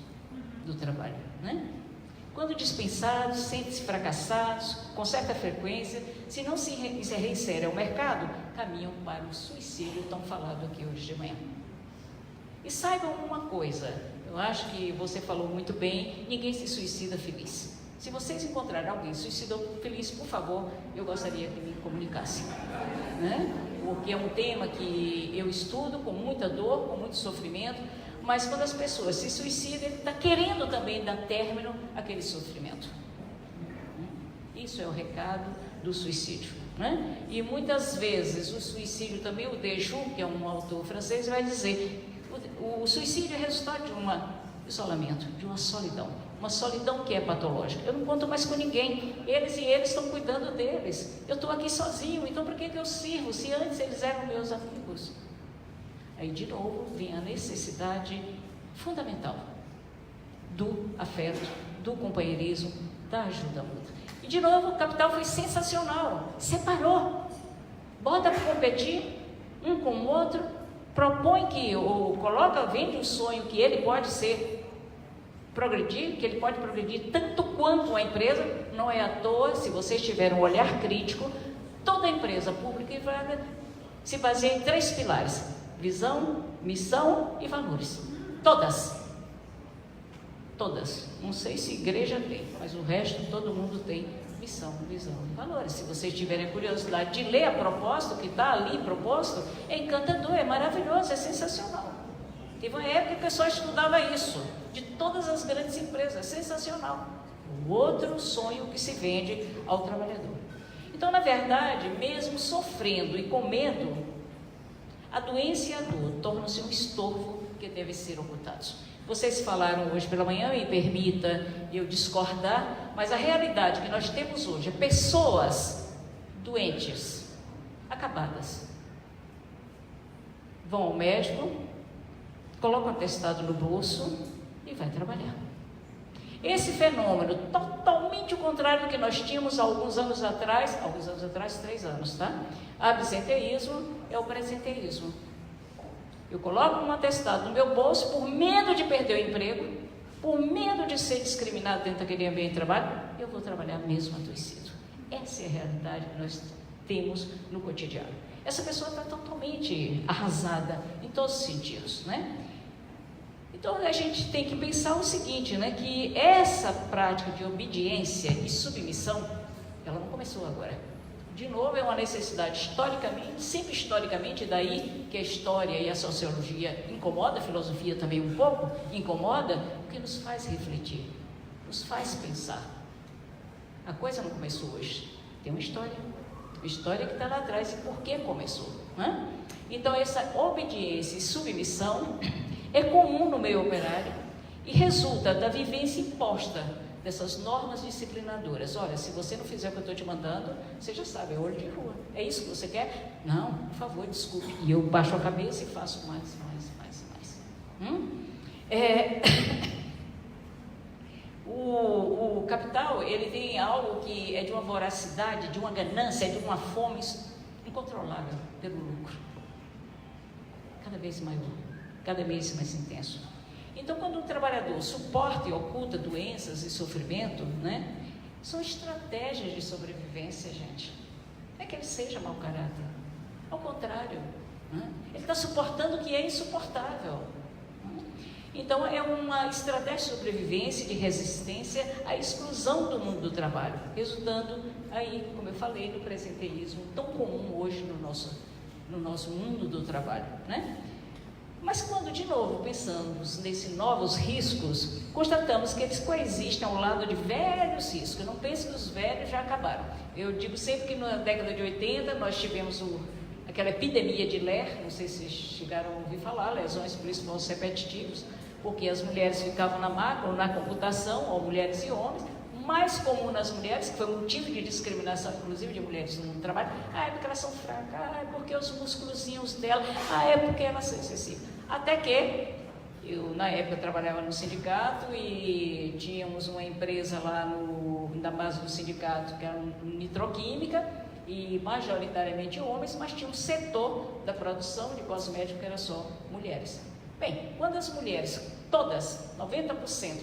do trabalho, né? Quando dispensados, sentem-se fracassados, com certa frequência, se não se reinserem ao mercado, caminham para o suicídio tão falado aqui hoje de manhã. E saibam uma coisa, eu acho que você falou muito bem, ninguém se suicida feliz. Se vocês encontrarem alguém suicidou feliz, por favor, eu gostaria que me comunicassem, né? Porque é um tema que eu estudo com muita dor, com muito sofrimento, mas quando as pessoas se suicidam, ele está querendo também dar término àquele sofrimento. Isso é o recado do suicídio, né? E muitas vezes o suicídio também, o Dejoux, que é um autor francês, vai dizer: o suicídio é resultado de um isolamento, de uma solidão que é patológica. Eu não conto mais com ninguém, eles estão cuidando deles, eu estou aqui sozinho, então para que eu sirvo, se antes eles eram meus amigos? Aí de novo vem a necessidade fundamental do afeto, do companheirismo, da ajuda mútua. E de novo o capital foi sensacional, separou, bota para competir um com o outro, propõe que, ou coloca, vende um sonho que ele pode progredir, que ele pode progredir tanto quanto a empresa. Não é à toa, se vocês tiverem um olhar crítico, toda empresa pública e privada se baseia em 3 pilares: visão, missão e valores. Todas. Não sei se igreja tem, mas o resto todo mundo tem missão, visão e valores. Se vocês tiverem curiosidade de ler a proposta, o que está ali proposto, é encantador, é maravilhoso, é sensacional. Teve uma época que o pessoal estudava isso, de todas as grandes empresas, é sensacional. O outro sonho que se vende ao trabalhador. Então, na verdade, mesmo sofrendo e com medo, a doença e a dor tornam-se um estorvo que deve ser ocultados. Vocês falaram hoje pela manhã, me permita eu discordar, mas a realidade que nós temos hoje é pessoas doentes, acabadas. Vão ao médico, colocam um atestado no bolso e vai trabalhar. Esse fenômeno totalmente o contrário do que nós tínhamos alguns anos atrás, 3 anos, tá? Absenteísmo é o presenteísmo. Eu coloco um atestado no meu bolso por medo de perder o emprego, por medo de ser discriminado dentro daquele ambiente de trabalho, eu vou trabalhar mesmo adoecido. Essa é a realidade que nós temos no cotidiano. Essa pessoa está totalmente arrasada em todos os sentidos, né? Então a gente tem que pensar o seguinte, né? Que essa prática de obediência e submissão, ela não começou agora. De novo, é uma necessidade historicamente, sempre historicamente, daí que a história e a sociologia incomoda, a filosofia também um pouco incomoda, porque nos faz refletir, nos faz pensar. A coisa não começou hoje, tem uma história que está lá atrás e por que começou, né? Então essa obediência e submissão é comum no meio operário e resulta da vivência imposta dessas normas disciplinadoras. Olha, se você não fizer o que eu estou te mandando, você já sabe, é olho de rua. É isso que você quer? Não, por favor, desculpe. E eu baixo a cabeça e faço mais. O capital, ele tem algo que é de uma voracidade, de uma ganância, de uma fome incontrolável pelo lucro. Cada vez maior, cada vez mais intenso. Então, quando um trabalhador suporta e oculta doenças e sofrimento, né, são estratégias de sobrevivência, gente. Não é que ele seja mau caráter. Ao contrário, né? Ele está suportando o que é insuportável. Né? Então, é uma estratégia de sobrevivência, de resistência à exclusão do mundo do trabalho, resultando aí, como eu falei, no presenteísmo tão comum hoje no nosso mundo do trabalho, né? Mas quando, de novo, pensamos nesses novos riscos, constatamos que eles coexistem ao lado de velhos riscos. Não pense que os velhos já acabaram. Eu digo sempre que na década de 80 nós tivemos aquela epidemia de LER, não sei se chegaram a ouvir falar, lesões por esforços repetitivos, porque as mulheres ficavam na máquina, na computação, ou mulheres e homens. Mais comum nas mulheres, que foi motivo de discriminação, inclusive de mulheres no trabalho, é porque elas são fracas, é porque os músculozinhos dela, é porque elas são excessivas. Até que, eu na época trabalhava no sindicato e tínhamos uma empresa lá na base do sindicato, que era nitroquímica, e majoritariamente homens, mas tinha um setor da produção de cosméticos que era só mulheres. Bem, quando as mulheres, todas, 90%,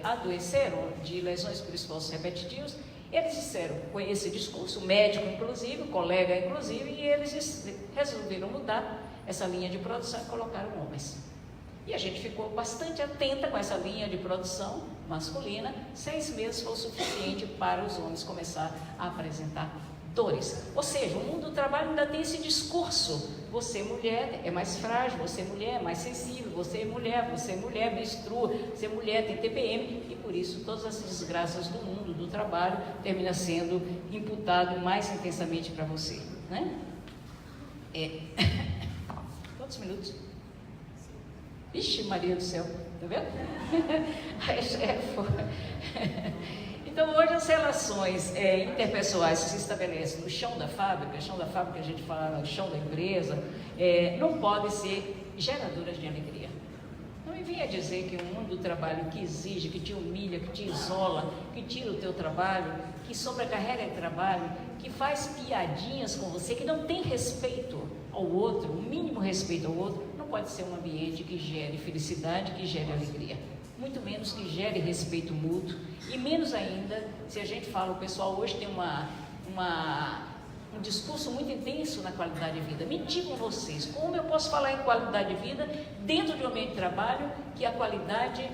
adoeceram de lesões por esforços repetitivos, eles disseram, com esse discurso, o médico inclusive, o colega inclusive, e eles resolveram mudar essa linha de produção e colocaram homens. E a gente ficou bastante atenta com essa linha de produção masculina. 6 meses foi o suficiente para os homens começar a apresentar dores. Ou seja, o mundo do trabalho ainda tem esse discurso: você mulher é mais frágil, você mulher é mais sensível, você mulher menstrua, você mulher tem TPM, e por isso todas as desgraças do mundo do trabalho terminam sendo imputado mais intensamente para você, né? Quantos minutos? Vixe, Maria do céu, tá vendo? Então, hoje as relações interpessoais que se estabelecem no chão da fábrica a gente fala, no chão da empresa, não podem ser geradoras de alegria. Não me venha dizer que o mundo do trabalho que exige, que te humilha, que te isola, que tira o teu trabalho, que sobrecarrega o trabalho, que faz piadinhas com você, que não tem respeito ao outro, o mínimo respeito ao outro, não pode ser um ambiente que gere felicidade, que gere alegria. Muito menos que gere respeito mútuo, e menos ainda se a gente fala, o pessoal hoje tem um discurso muito intenso na qualidade de vida. Me digam vocês, como eu posso falar em qualidade de vida dentro de um ambiente de trabalho que a qualidade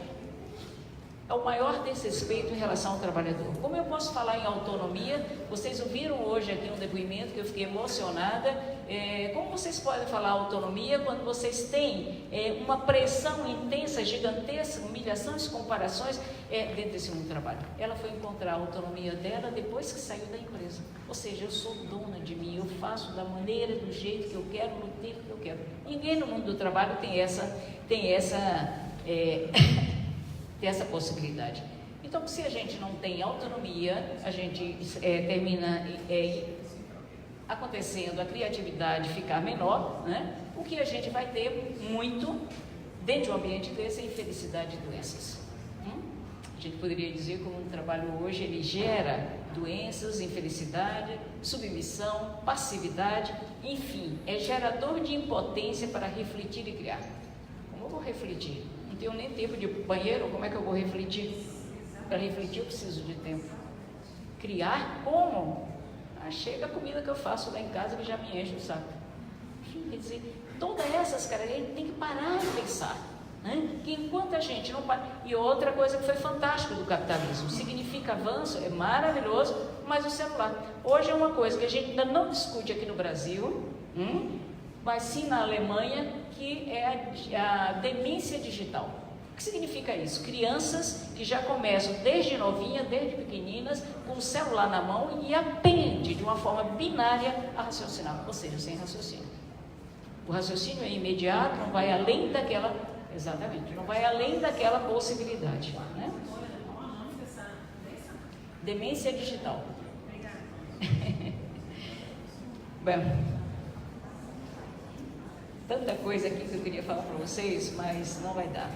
é o maior desrespeito em relação ao trabalhador? Como eu posso falar em autonomia? Vocês ouviram hoje aqui um depoimento que eu fiquei emocionada. Como vocês podem falar autonomia quando vocês têm uma pressão intensa, gigantesca, humilhações, comparações dentro desse mundo do trabalho? Ela foi encontrar a autonomia dela depois que saiu da empresa. Ou seja, eu sou dona de mim, eu faço da maneira, do jeito que eu quero, no tempo que eu quero. Ninguém no mundo do trabalho tem essa possibilidade. Então, se a gente não tem autonomia, a gente termina acontecendo a criatividade ficar menor, né? O que a gente vai ter muito dentro de um ambiente desse é infelicidade e doenças. A gente poderia dizer que o mundo do trabalho hoje ele gera doenças, infelicidade, submissão, passividade, enfim, é gerador de impotência para refletir e criar. Como eu vou refletir? Não tenho nem tempo de banheiro, como é que eu vou refletir? Para refletir eu preciso de tempo. Criar como? Chega a comida que eu faço lá em casa que já me enche o saco. Enfim, quer dizer, todas essas caras, a gente tem que parar de pensar, né? Que enquanto a gente não para... E outra coisa que foi fantástica do capitalismo, significa avanço, é maravilhoso, mas o celular. Hoje é uma coisa que a gente ainda não discute aqui no Brasil, mas sim na Alemanha, que é a demência digital. O que significa isso? Crianças que já começam desde novinha, desde pequeninas, com o celular na mão e aprende de uma forma binária a raciocinar, ou seja, sem raciocínio. O raciocínio é imediato, não vai além daquela, exatamente, não vai além daquela possibilidade, né? Demência digital. Bem, tanta coisa aqui que eu queria falar para vocês, mas não vai dar.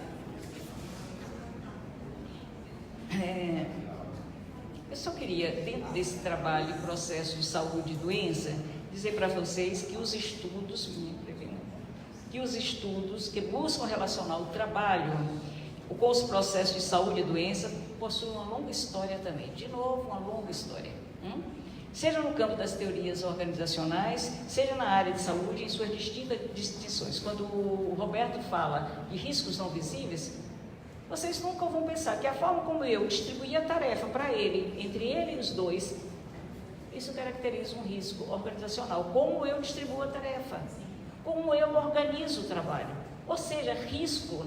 Eu só queria, dentro desse trabalho, processo de saúde e doença, dizer para vocês que os estudos que buscam relacionar o trabalho com os processos de saúde e doença possuem uma longa história também. De novo, uma longa história. Seja no campo das teorias organizacionais, seja na área de saúde, em suas distintas distinções. Quando o Roberto fala de riscos não visíveis, vocês nunca vão pensar que a forma como eu distribuí a tarefa para ele, entre ele e os dois, isso caracteriza um risco organizacional. Como eu distribuo a tarefa, como eu organizo o trabalho. Ou seja, risco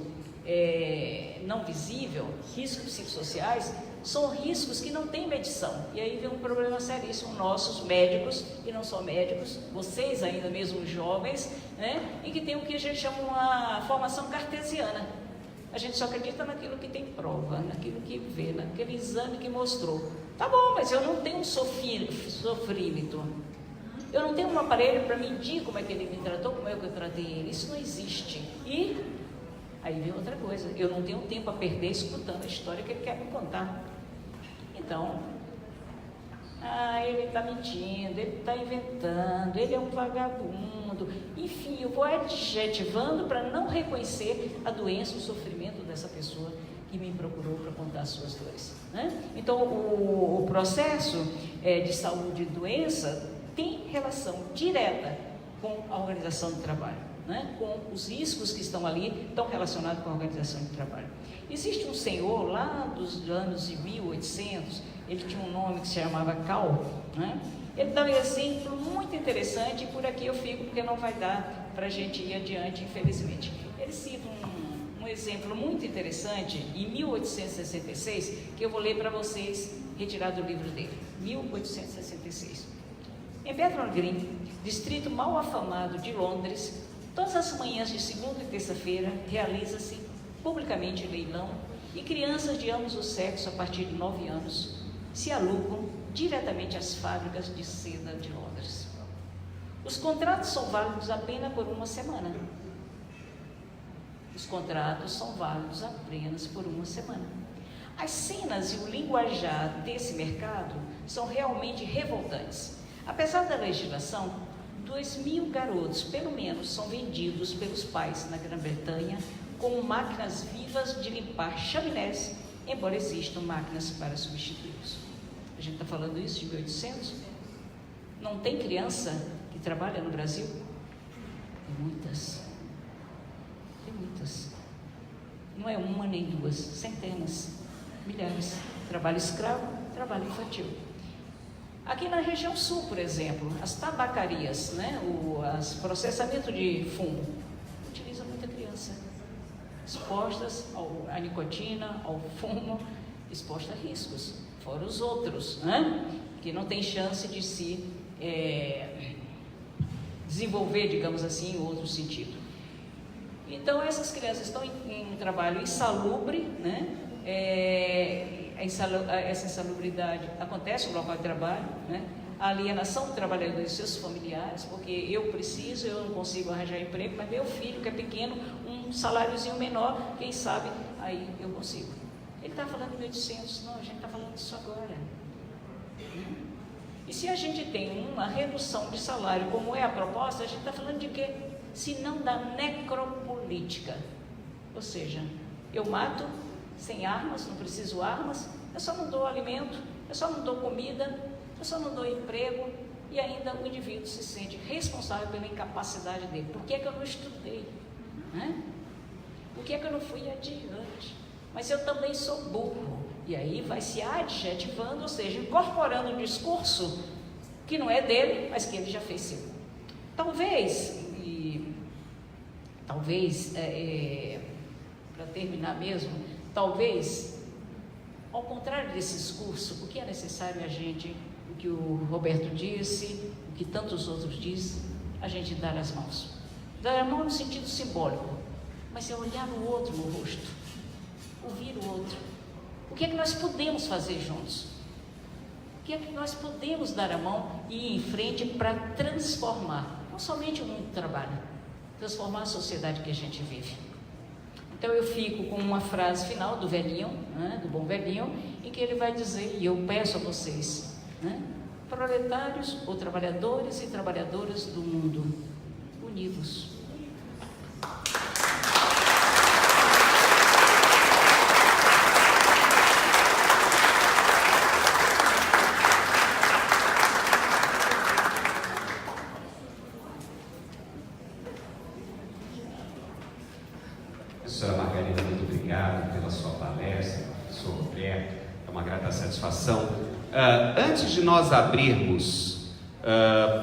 não visível, riscos psicossociais, são riscos que não têm medição. E aí vem um problema seríssimo, nossos médicos, e não só médicos, vocês ainda mesmo jovens, né, e que tem o que a gente chama uma formação cartesiana. A gente só acredita naquilo que tem prova, naquilo que vê, naquele exame que mostrou. Tá bom, mas eu não tenho um sofrímetro. Eu não tenho um aparelho para medir como é que ele me tratou, como é que eu tratei ele. Isso não existe. E aí vem outra coisa. Eu não tenho tempo a perder escutando a história que ele quer me contar. Então, ele está mentindo, ele está inventando, ele é um vagabundo. Enfim, eu vou adjetivando para não reconhecer a doença, o sofrimento dessa pessoa que me procurou para contar as suas dores, né? Então, o processo de saúde e doença tem relação direta com a organização do trabalho, né? Com os riscos que estão ali, estão relacionados com a organização do trabalho. Existe um senhor lá dos anos de 1800, ele tinha um nome que se chamava Cal, né? Ele dá um exemplo muito interessante, e por aqui eu fico, porque não vai dar para a gente ir adiante, infelizmente. Ele cita um exemplo muito interessante, em 1866, que eu vou ler para vocês, retirado do livro dele, 1866. Em Bethnal Green, distrito mal afamado de Londres, todas as manhãs de segunda e terça-feira realiza-se publicamente leilão e crianças de ambos os sexos, a partir de 9 anos, se alugam diretamente às fábricas de seda de Londres. Os contratos são válidos apenas por uma semana. Os contratos são válidos apenas por uma semana. As cenas e o linguajar desse mercado são realmente revoltantes. Apesar da legislação, 2.000 garotos, pelo menos, são vendidos pelos pais na Grã-Bretanha como máquinas vivas de limpar chaminés, embora existam máquinas para substituí-los. A gente está falando isso de 1800? Não tem criança que trabalha no Brasil? Tem muitas. Tem muitas. Não é uma nem duas, centenas, milhares. Trabalho escravo, trabalho infantil. Aqui na região sul, por exemplo, as tabacarias, né, os processamento de fumo, utilizam muita criança, expostas à nicotina, ao fumo, expostas a riscos, fora os outros, né, que não tem chance de se desenvolver, digamos assim, em outro sentido. Então, essas crianças estão em trabalho insalubre, né? Essa insalubridade acontece no local de trabalho, né? A alienação do trabalhador e seus familiares, porque eu não consigo arranjar emprego, mas meu filho, que é pequeno, um saláriozinho menor, quem sabe, aí eu consigo. Ele está falando de 1800, não, a gente está falando disso agora. E se a gente tem uma redução de salário, como é a proposta, a gente está falando de quê? Se não da necropolítica. Ou seja, eu mato sem armas, não preciso armas, eu só não dou alimento, eu só não dou comida, eu só não dou emprego, e ainda o indivíduo se sente responsável pela incapacidade dele. Por que é que eu não estudei? Né? Por que é que eu não fui adiante? Mas eu também sou burro. E aí vai se adjetivando, ou seja, incorporando um discurso que não é dele, mas que ele já fez seu. Talvez, para terminar mesmo, talvez, ao contrário desse discurso, o que é necessário a gente, o que o Roberto disse, o que tantos outros dizem, a gente dar as mãos. Dar a mão no sentido simbólico, mas é olhar o outro no rosto, ouvir o outro. O que é que nós podemos fazer juntos? O que é que nós podemos dar a mão e ir em frente para transformar, não somente o mundo do trabalho, transformar a sociedade que a gente vive. Então eu fico com uma frase final do velhinho, né, do bom velhinho, em que ele vai dizer, e eu peço a vocês, né, proletários ou trabalhadores e trabalhadoras do mundo, unidos. Professora Margarida, muito obrigado pela sua palestra, professor Roberto, é uma grata satisfação. Antes de nós abrirmos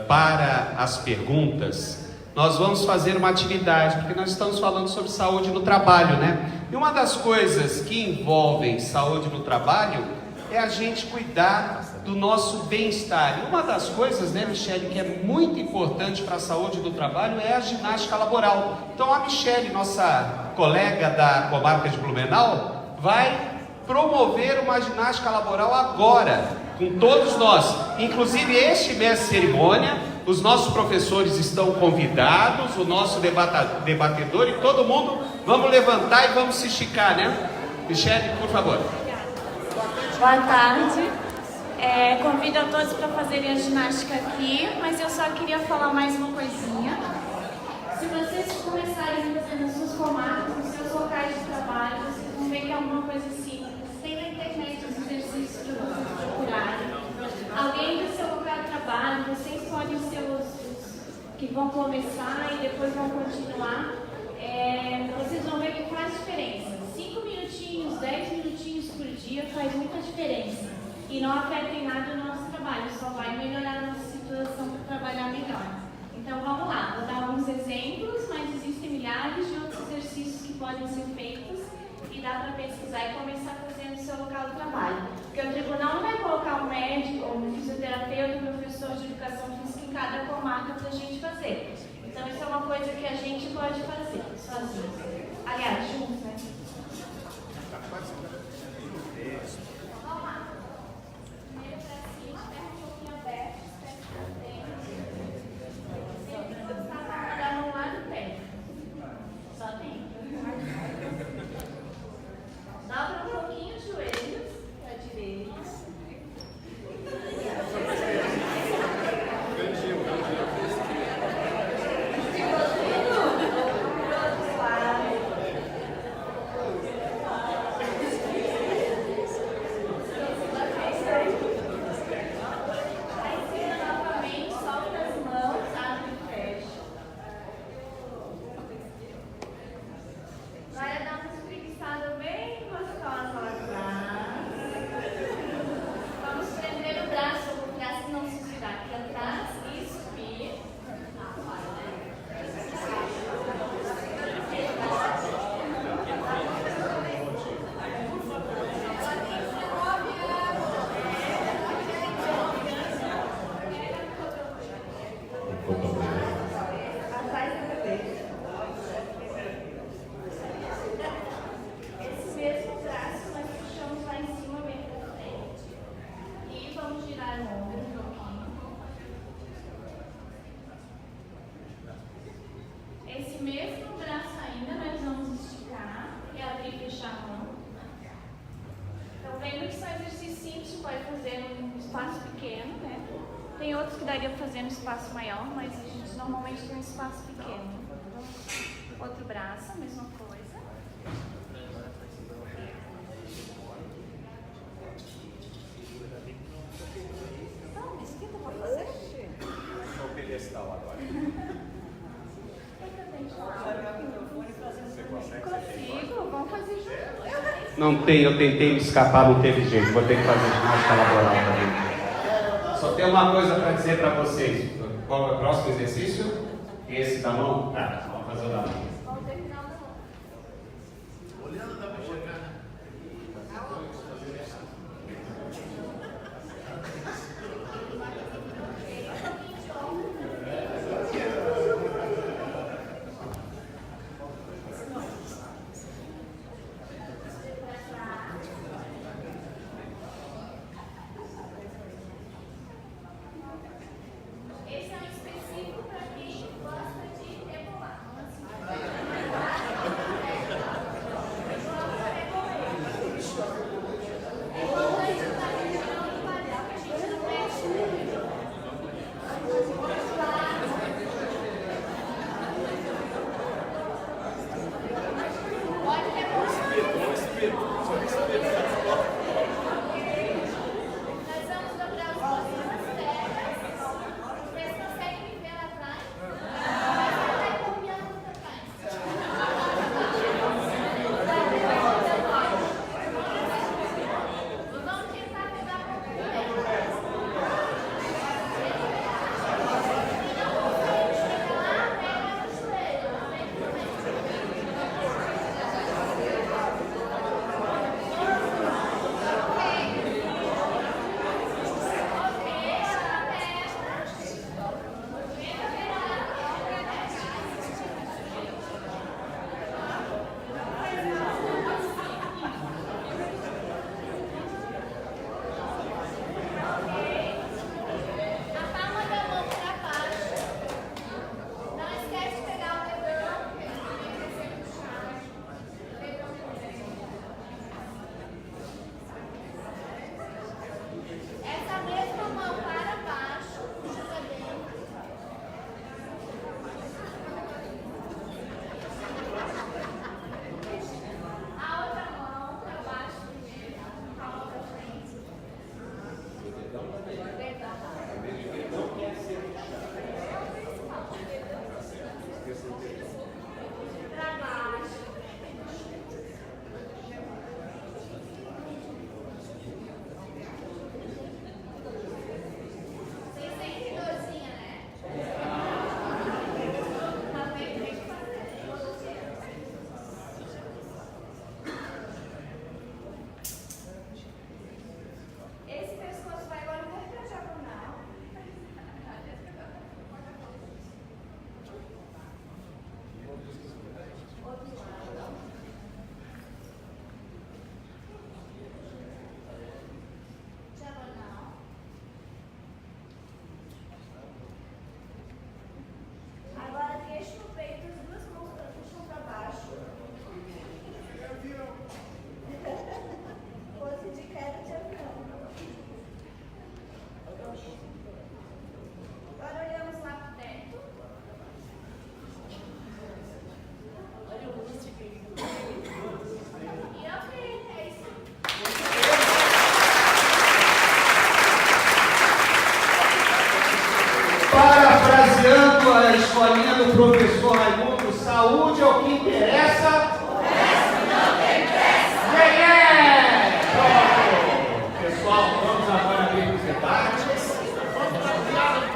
para as perguntas, nós vamos fazer uma atividade, porque nós estamos falando sobre saúde no trabalho, né? E uma das coisas que envolvem saúde no trabalho é a gente cuidar do nosso bem-estar. E uma das coisas, né, Michele, que é muito importante para a saúde do trabalho é a ginástica laboral. Então a Michele, nossa colega da comarca de Blumenau, vai promover uma ginástica laboral agora, com todos nós. Inclusive este mestre de cerimônia, os nossos professores estão convidados, o nosso debatedor e todo mundo. Vamos levantar e vamos se esticar, né? Michele, por favor. Boa tarde. Convido a todos para fazerem a ginástica aqui, mas eu só queria falar mais uma coisinha. Se vocês começarem a fazer nas suas comarcas, nos seus locais de trabalho, vocês vão ver que é alguma coisa simples. Tem na internet os exercícios para vocês procurarem. Alguém do seu local de trabalho, vocês podem ser os que vão começar e depois vão continuar. Vocês vão ver que faz diferença. 5 minutinhos, 10 minutinhos por dia faz muita diferença. E não afeta em nada o nosso trabalho, só vai melhorar a nossa situação para trabalhar melhor. Então vamos lá, vou dar alguns exemplos, mas existem milhares de outros exercícios que podem ser feitos e dá para pesquisar e começar a fazer no seu local de trabalho. Porque o tribunal não vai colocar um médico, ou um fisioterapeuta, um professor de educação física em cada comarca para a gente fazer. Então isso é uma coisa que a gente pode fazer sozinho. Aliás, juntos, né? Vamos lá. Primeiro bracinho, perna um pouquinho aberta, pés para frente. Sempre encostar a mão lá no pé. Só tem. Dobra um pouquinho os joelhos para a direita. Esse mesmo braço ainda nós vamos esticar e abrir e fechar a mão. Então, vendo que são exercícios simples, pode fazer num espaço pequeno, né? Tem outros que daria para fazer no espaço maior, mas a gente normalmente tem um espaço pequeno. Outro braço, a mesma coisa. Então, me esquenta para fazer. Só o pedestal agora. Consigo, vamos fazer junto. Não tem, eu tentei me escapar, não teve jeito. Vou ter que fazer ginástica laboral também. Só tem uma coisa para dizer para vocês. Qual é o próximo exercício? Esse da mão? Tá, vamos fazer o da mão. Olhando dá para enxergar, né? Esse é um específico para quem gosta de rebolar. professor Raimundo, saúde é o que interessa. O resto não tem pressa. Pronto. Pessoal, vamos agora abrir os debates.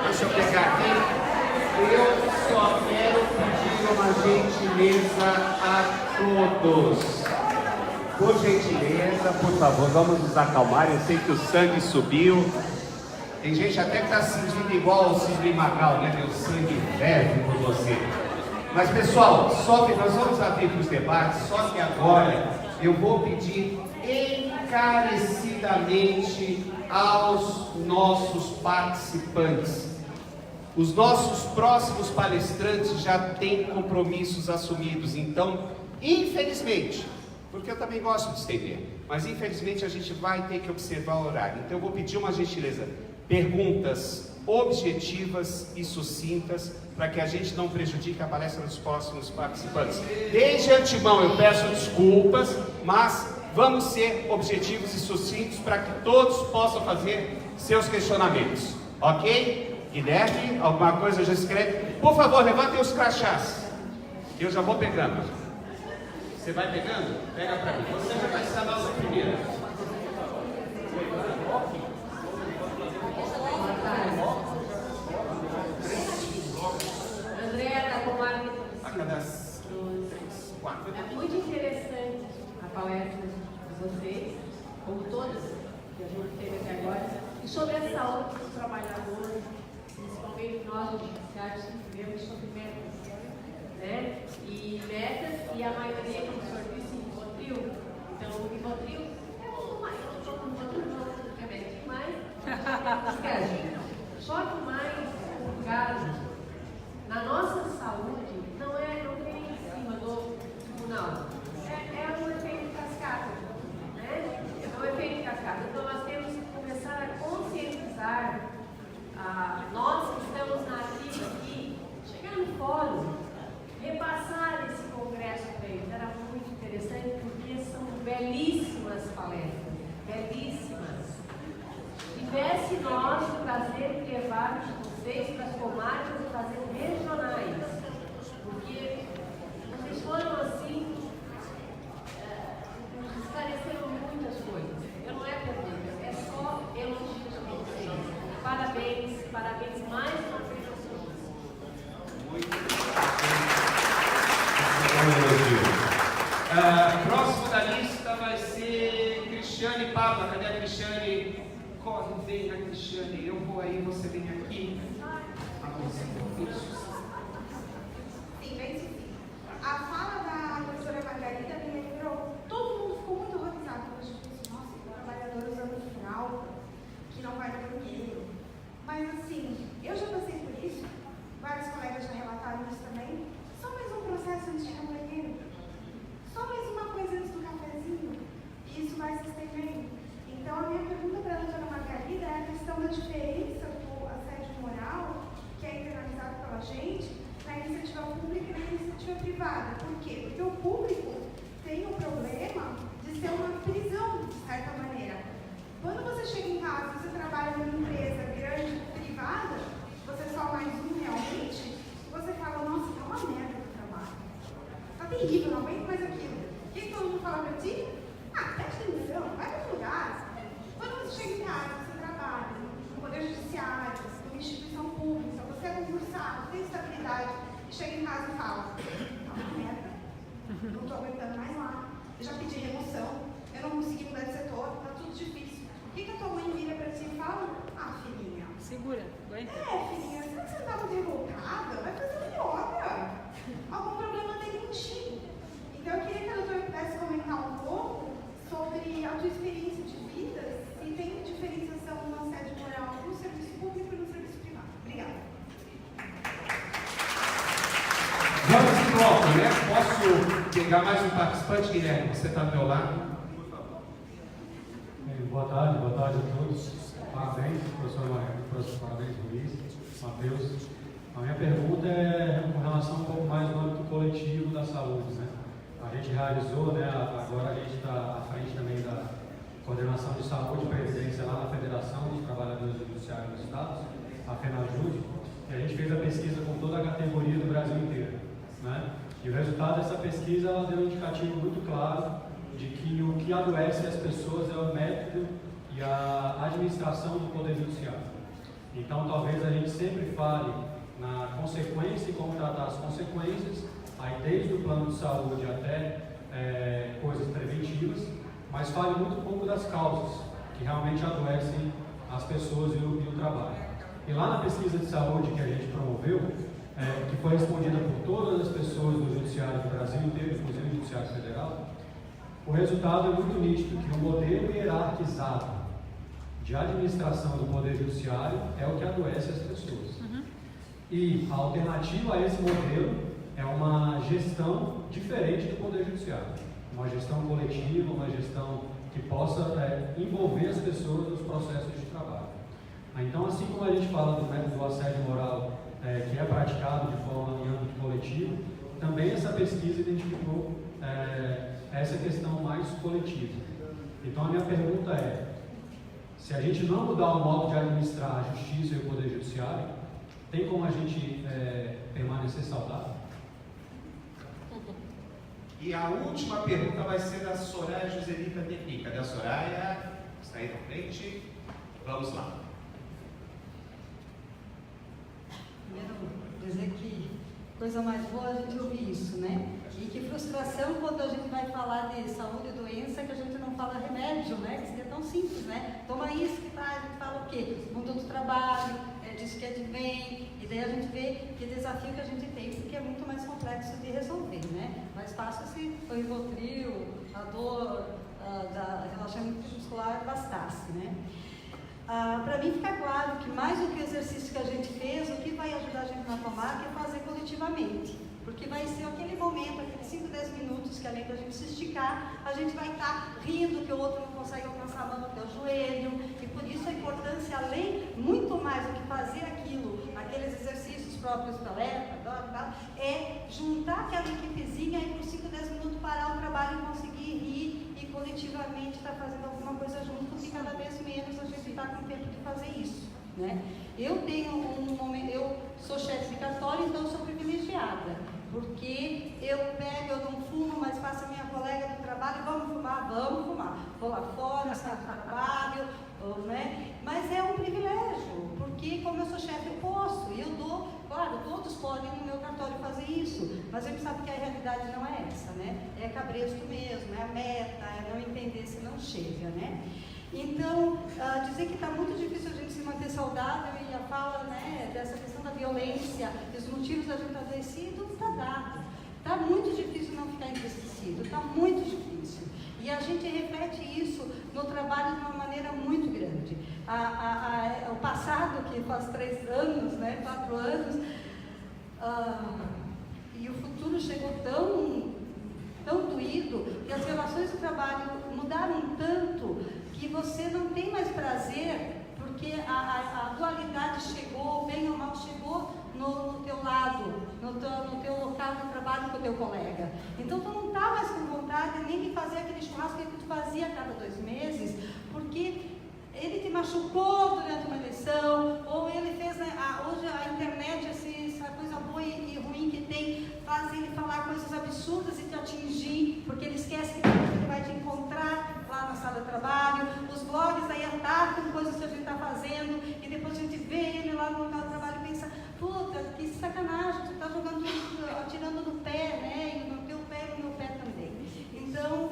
Deixa eu pegar aqui. Eu só quero pedir uma gentileza a todos. Por gentileza, por favor, vamos nos acalmar. Eu sei que o sangue subiu. Tem gente até que está se sentindo igual ao Cisne Magal, né? Meu sangue ferve por você. Mas pessoal, só que nós vamos abrir para os debates, só que agora eu vou pedir encarecidamente aos nossos participantes. Os nossos próximos palestrantes já têm compromissos assumidos, então, infelizmente, porque eu também gosto de estender, mas infelizmente a gente vai ter que observar o horário. Então eu vou pedir uma gentileza, perguntas objetivas e sucintas, para que a gente não prejudique a palestra dos próximos participantes. Desde antemão eu peço desculpas, mas vamos ser objetivos e sucintos para que todos possam fazer seus questionamentos, ok? Guilherme, alguma coisa já escreve? Por favor, levantem os crachás, eu já vou pegando. Você vai pegando? Pega para mim. Você já vai ser a nossa primeira. Andréa da Comarca. A cada 3, 4. É muito interessante a palestra de vocês, como todas que a gente teve até agora, e sobre a saúde dos trabalhadores, principalmente nós, os judiciários, que vivemos sobre metas, né? E metas, e a maioria que o senhor disse, Rivotril. Então, o Rivotril, eu não estou com Rivotril, não, remédio demais. Só que mais, no caso, na nossa saúde, não tem em cima do tribunal. É um efeito cascata, né? É um efeito cascata. Então, nós temos que começar a conscientizar nós que estamos na ativa aqui, chegar no fórum, repassar esse congresso para eles. Era muito interessante porque são belíssimas palestras, belíssimas. Tivesse nós o prazer de levar vocês para as comarcas e fazer regionais, porque vocês foram assim, nos esclareceram muitas coisas. Não é pergunta, é só elogios para vocês. Parabéns, parabéns mais uma vez aos senhores. Muito próximo da lista vai ser Cristiane Pablo. Cadê a Cristiane? Corre, vem a Cristiane. Eu vou aí, você vem aqui. Sim, bem sim. A fala da professora Margarida me lembrou. Todo mundo ficou muito horrorizado quando a gente disse, nossa, o trabalhador usando fralda, que não vai no banheiro. Mas assim, eu já passei por isso, vários colegas já relataram isso também. Só mais um processo antes de ir no banheiro. Só mais uma coisa antes do cafezinho. E isso vai se estendendo. Então, a minha pergunta para a doutora Margarida é a questão da diferença do assédio moral, que é internalizado pela gente, na iniciativa pública e na iniciativa privada. Por quê? Porque o público tem o problema de ser uma prisão, de certa maneira. Quando você chega em casa, você trabalha numa empresa grande, privada, você é só mais um realmente, você fala, nossa, tá uma merda do trabalho. Tá terrível, não aguento mais aquilo. O que todo mundo fala pra ti? Presta atenção, vai para outro lugar. Quando você chega em casa, você trabalha no Poder Judiciário, numa instituição pública, você é concursado, tem estabilidade, e chega em casa e fala, tá uma merda, não estou aguentando mais lá, eu já pedi remoção, eu não consegui mudar de setor, tá tudo difícil. O que a tua mãe vira para ti e fala? Filhinha. Segura, aguenta. Filhinha, será que você não estava revoltada? Vai fazer yoga. Algum problema tem contigo. Então eu queria que a doutora pudesse comentar um pouco sobre a tua experiência de vida, se tem diferenciação no assédio moral no serviço público e no serviço privado. Obrigada. Vamos em bloco, né? Posso pegar mais um participante, Guilherme? Você está do meu lado? Boa tarde a todos. Parabéns, professor parabéns, Luiz, Matheus. A minha pergunta é com relação um pouco mais no âmbito coletivo da saúde, né? A gente realizou, né, agora a gente está à frente também da coordenação de saúde e previdência lá na Federação dos Trabalhadores Judiciários dos Estados, a FENAJUD, e a gente fez a pesquisa com toda a categoria do Brasil inteiro. né? E o resultado dessa pesquisa ela deu um indicativo muito claro de que o que adoece as pessoas é o método e a administração do Poder Judiciário. Então, talvez a gente sempre fale na consequência e como tratar as consequências, aí desde o plano de saúde até coisas preventivas, mas fale muito pouco das causas que realmente adoecem as pessoas e o trabalho. E lá na pesquisa de saúde que a gente promoveu, que foi respondida por todas as pessoas do Judiciário do Brasil inteiro, inclusive do Judiciário Federal, o resultado é muito nítido, que o modelo hierarquizado de administração do Poder Judiciário é o que adoece as pessoas. E a alternativa a esse modelo é uma gestão diferente do Poder Judiciário, uma gestão coletiva, uma gestão que possa envolver as pessoas nos processos de trabalho. Então, assim como a gente fala do método do assédio moral, que é praticado de forma em âmbito coletivo, também essa pesquisa identificou essa questão mais coletiva. Então, a minha pergunta é, se a gente não mudar o modo de administrar a justiça e o Poder Judiciário, tem como a gente permanecer saudável? E a última pergunta vai ser da Soraya Joselita Tepi. Cadê a Soraya? Está aí na frente. Vamos lá. Primeiro, dizer que coisa mais boa a gente ouvir isso, né? E que frustração quando a gente vai falar de saúde e doença, que a gente não fala remédio, né? Que seria tão simples, né? Toma isso que a gente fala o quê? Mundo do trabalho, diz que é de bem, e daí a gente vê que desafio que a gente tem, porque é muito mais complexo de resolver, né? Mais fácil se o Rivotril, a dor da relaxamento muscular bastasse, né? Para mim fica claro que mais do que o exercício que a gente fez, o que vai ajudar a gente na tomada é fazer coletivamente. Porque vai ser aquele momento, aqueles 5, 10 minutos que além da gente se esticar, a gente vai estar rindo que o outro não consegue alcançar a mão no teu joelho. E por isso a importância, além, muito mais do que fazer aquilo, aqueles exercícios próprios da LEPA, é juntar aquela equipezinha e por 5, 10 minutos parar o trabalho e conseguir rir e coletivamente estar fazendo alguma coisa junto, porque cada vez menos a gente está com tempo de fazer isso, né? Eu tenho um momento, eu sou chefe de cartório, então eu sou privilegiada, porque eu pego, eu não fumo, mas faço a minha colega do trabalho, vamos fumar, vou lá fora, saio do trabalho, né? Mas é um privilégio, porque como eu sou chefe eu posso, e eu dou, claro, todos podem no meu cartório fazer isso, mas a gente sabe que a realidade não é essa, né? É cabresto mesmo, é a meta, é não entender se não chega, né? Então, dizer que está muito difícil a gente se manter saudável e a fala, né, dessa questão da violência, dos motivos da gente adoecido, está dado. Está muito difícil não ficar entristecido, está muito difícil. E a gente reflete isso no trabalho de uma maneira muito grande. O passado, que faz 3 anos, né, 4 anos, e o futuro chegou tão doído, que as relações de trabalho mudaram tanto que você não tem mais prazer, porque a dualidade chegou, bem ou mal chegou no teu lado, no teu local de trabalho com o teu colega. Então tu não está mais com vontade nem de fazer aquele churrasco que tu fazia a cada 2 meses, porque ele te machucou durante uma eleição, ou ele fez, né, hoje a internet, essa coisa boa e ruim que tem, faz ele falar coisas absurdas e te atingir, porque ele esquece que ele vai te encontrar lá na sala de trabalho. Os blogs aí atacam coisas que a gente está fazendo, e depois a gente vê ele lá no local de trabalho e pensa, puta, que sacanagem, você está jogando, atirando no pé, né, e no teu pé e no meu pé também. Então,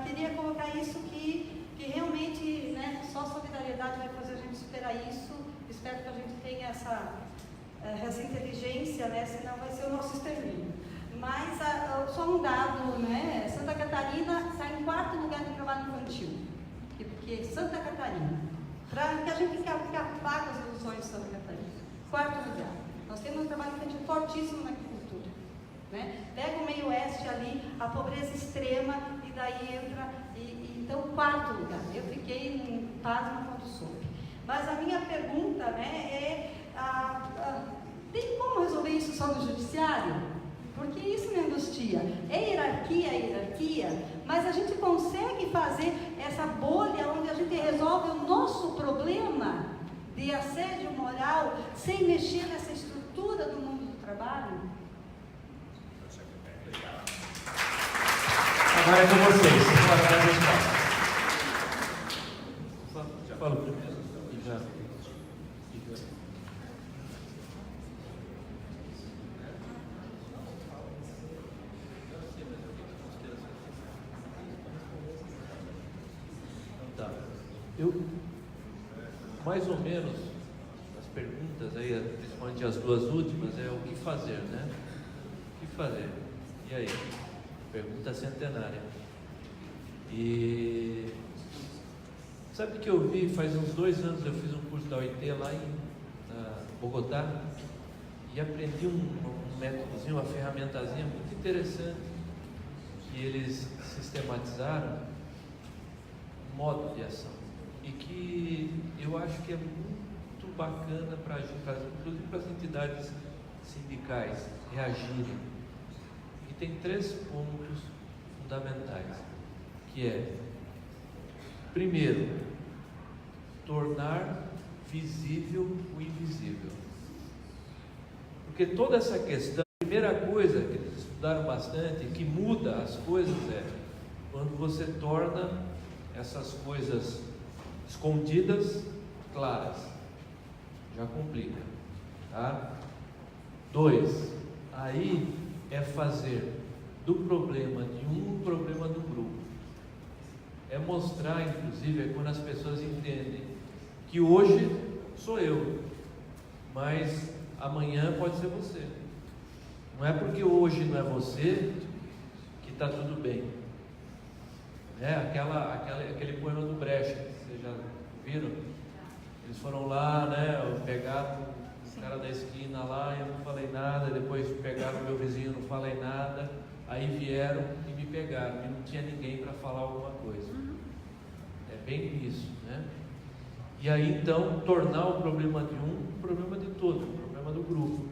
queria colocar isso que realmente, né, só solidariedade vai fazer a gente superar isso. Espero que a gente tenha essa inteligência, né, senão vai ser o nosso extermínio. Mas só um dado, né, Santa Catarina está em 4º lugar de trabalho infantil. Porque Santa Catarina, para que a gente fique apagado as ilusões de Santa Catarina, 4º lugar. Nós temos um trabalho infantil fortíssimo na agricultura, né? Pega o meio oeste ali, a pobreza extrema, e daí entra, então 4º lugar. Eu fiquei pasma quando soube. Mas a minha pergunta, né, tem como resolver isso só no judiciário? Porque isso me angustia. É hierarquia, mas a gente consegue fazer essa bolha onde a gente resolve o nosso problema de assédio moral sem mexer nessa estrutura do mundo do trabalho? Agora é com vocês. Bora dar resposta. Já falo primeiro. Já. Tá. Eu, mais ou menos, as perguntas aí, principalmente as duas últimas, é o que fazer, né? O que fazer? E aí? Pergunta centenária. E sabe o que eu vi? Faz uns 2 anos eu fiz um curso da OIT lá em Bogotá e aprendi um métodozinho, uma ferramentazinha muito interessante que eles sistematizaram, um modo de ação, e que eu acho que é muito bacana para inclusive para as entidades sindicais reagirem. E tem 3 pontos fundamentais, que é, primeiro, tornar visível o invisível. Porque toda essa questão, a primeira coisa que eles estudaram bastante, que muda as coisas, é quando você torna essas coisas escondidas claras. Já complica, tá? 2, aí é fazer do problema de um problema do grupo. É mostrar, inclusive, é quando as pessoas entendem que hoje sou eu, mas amanhã pode ser você. Não é porque hoje não é você que está tudo bem. É aquele poema do Brecht, vocês já viram? Eles foram lá, né, pegaram o cara da esquina lá, eu não falei nada, depois pegaram o meu vizinho, não falei nada, aí vieram e me pegaram, e não tinha ninguém para falar alguma coisa. É bem isso, né? E aí então tornar o problema de um problema de todo, o problema do grupo.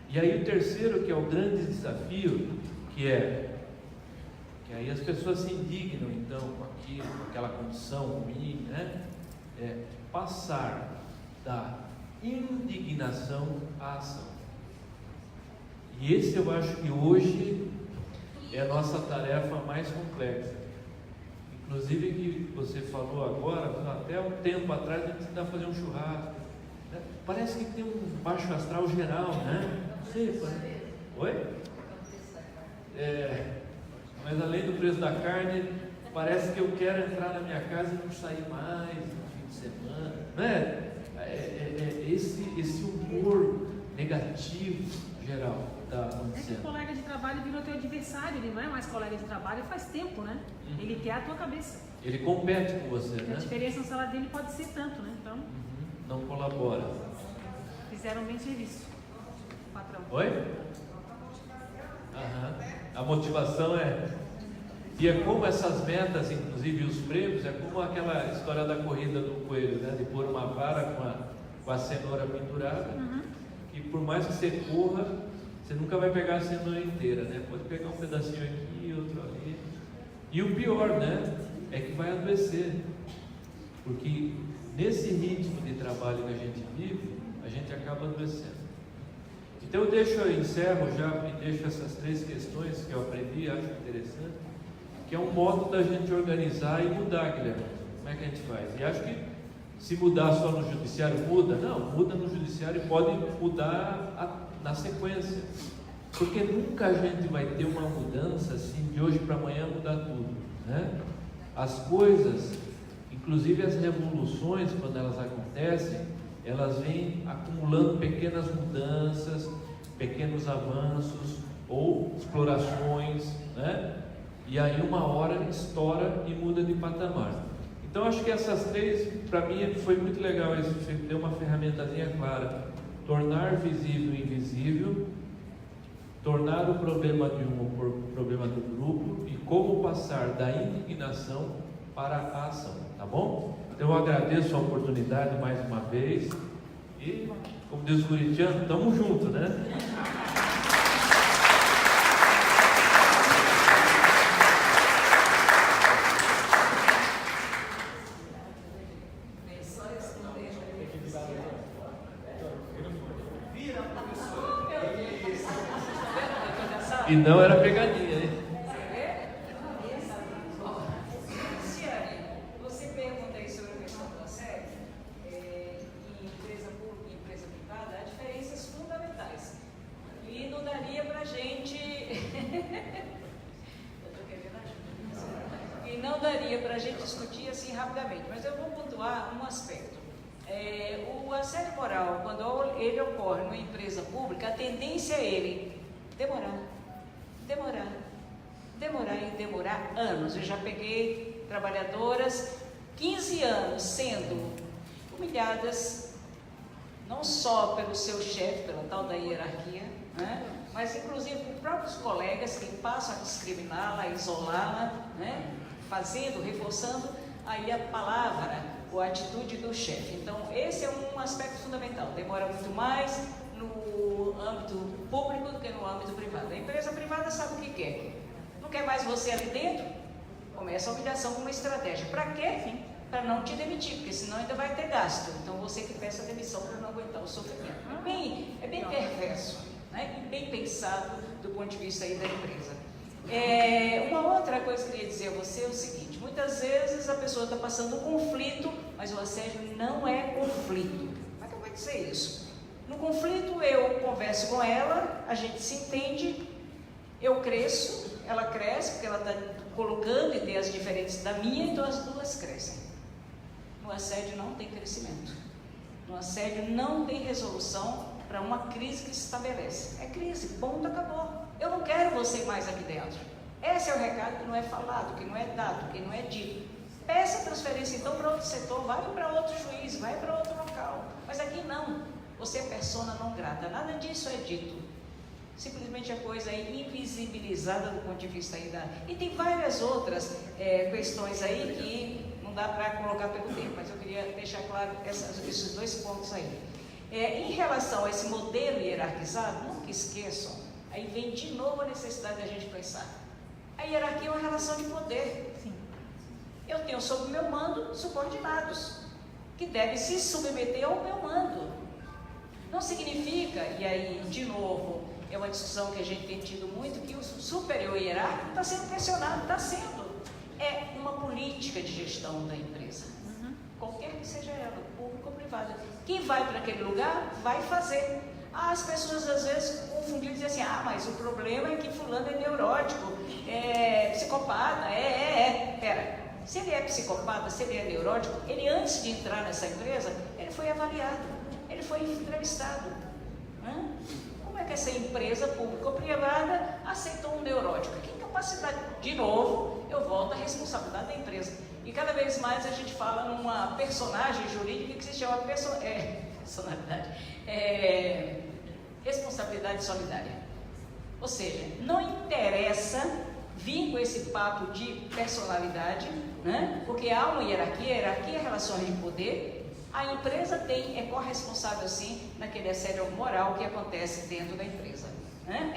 E aí o terceiro, que é o grande desafio, que aí as pessoas se indignam então com aquilo, com aquela condição ruim, né? É passar da indignação à ação. E esse eu acho que hoje é a nossa tarefa mais complexa. Inclusive que você falou agora, até um tempo atrás a gente tentava fazer um churrasco, né? Parece que tem um baixo astral geral, né? Não sei, oi? Mas além do preço da carne, parece que eu quero entrar na minha casa e não sair mais no fim de semana, né? Esse humor negativo geral está acontecendo. É que o colega de trabalho virou teu adversário, ele não é mais colega de trabalho faz tempo, né? Ele quer a tua cabeça. Ele compete com você, né? A diferença no salário dele pode ser tanto, né? Então, não colabora. Fizeram bem serviço, patrão. Oi? A motivação é... E é como essas metas, inclusive os prêmios, é como aquela história da corrida do coelho, né? De pôr uma vara com a cenoura pendurada, que por mais que você corra, você nunca vai pegar a cenoura inteira, né? Pode pegar um pedacinho aqui, outro ali. E o pior, né? É que vai adoecer. Porque nesse ritmo de trabalho que a gente vive, a gente acaba adoecendo. Então eu encerro já e deixo essas 3 questões que eu aprendi, acho interessante, que é um modo da gente organizar e mudar, Guilherme. Como é que a gente faz? E acho que se mudar só no judiciário, muda? Não, muda no judiciário e pode mudar na sequência. Porque nunca a gente vai ter uma mudança assim, de hoje para amanhã mudar tudo, né? As coisas, inclusive as revoluções, quando elas acontecem, elas vêm acumulando pequenas mudanças, pequenos avanços ou explorações, né? E aí uma hora estoura e muda de patamar. Então acho que essas 3, para mim foi muito legal, isso deu uma ferramentazinha clara: tornar visível o invisível, tornar o problema de um o problema do grupo e como passar da indignação para a ação, tá bom? Então eu agradeço a oportunidade mais uma vez e, como diz o corintiano, estamos juntos, né? E não era pegadinha, hein? E não daria para a gente discutir assim rapidamente, mas eu vou pontuar um aspecto. O assédio moral, quando ele ocorre numa empresa pública, a tendência é ele demorar anos. Eu já peguei trabalhadoras 15 anos sendo humilhadas, não só pelo seu chefe, pela tal da hierarquia, né? Mas inclusive por próprios colegas que passam a discriminá-la, a isolá-la, né? Reforçando aí a palavra ou a atitude do chefe. Então, esse é um aspecto fundamental. Demora muito mais no âmbito público do que no âmbito privado. A empresa privada sabe o que quer. Não quer mais você ali dentro? Começa a humilhação com uma estratégia. Para quê? Para não te demitir, porque senão ainda vai ter gasto. Então, você que peça demissão para não aguentar o sofrimento. É bem perverso, né? E bem pensado do ponto de vista aí da empresa. Uma outra coisa que eu queria dizer a você é o seguinte: muitas vezes a pessoa está passando um conflito, mas o assédio não é conflito. Como é que eu vou dizer isso? No conflito eu converso com ela, a gente se entende, eu cresço, ela cresce, porque ela está colocando ideias diferentes da minha, então as duas crescem. No assédio não tem crescimento. No assédio não tem resolução para uma crise que se estabelece. É crise, ponto, acabou. Eu não quero você mais aqui dentro. Esse é o recado que não é falado, que não é dado, que não é dito. Peça transferência então para outro setor, vai para outro juiz, vai para outro local. Mas aqui não. Você é persona não grata. Nada disso é dito. Simplesmente a coisa é invisibilizada do ponto de vista aí da... E tem várias outras questões aí que não dá para colocar pelo tempo, mas eu queria deixar claro esses dois pontos aí. Em relação a esse modelo hierarquizado, nunca esqueçam. Aí vem de novo a necessidade da gente pensar. A hierarquia é uma relação de poder. Sim. Eu tenho sob o meu mando subordinados, que devem se submeter ao meu mando. Não significa, e aí, de novo, é uma discussão que a gente tem tido muito, que o superior hierárquico está sendo pressionado, está sendo. É uma política de gestão da empresa. Qualquer que seja ela, pública ou privada. Quem vai para aquele lugar, vai fazer. As pessoas às vezes confundiam e diziam assim: mas o problema é que fulano é neurótico, é psicopata, Pera, se ele é psicopata, se ele é neurótico, ele antes de entrar nessa empresa, ele foi avaliado, ele foi entrevistado. Como é que essa empresa pública ou privada aceitou um neurótico? Que capacidade? De novo, eu volto à responsabilidade da empresa. E cada vez mais a gente fala numa personagem jurídica que se chama responsabilidade solidária. Ou seja, não interessa vir com esse papo de personalidade, né? Porque há uma hierarquia é relações de poder. A empresa é corresponsável sim naquele assédio moral que acontece dentro da empresa, né?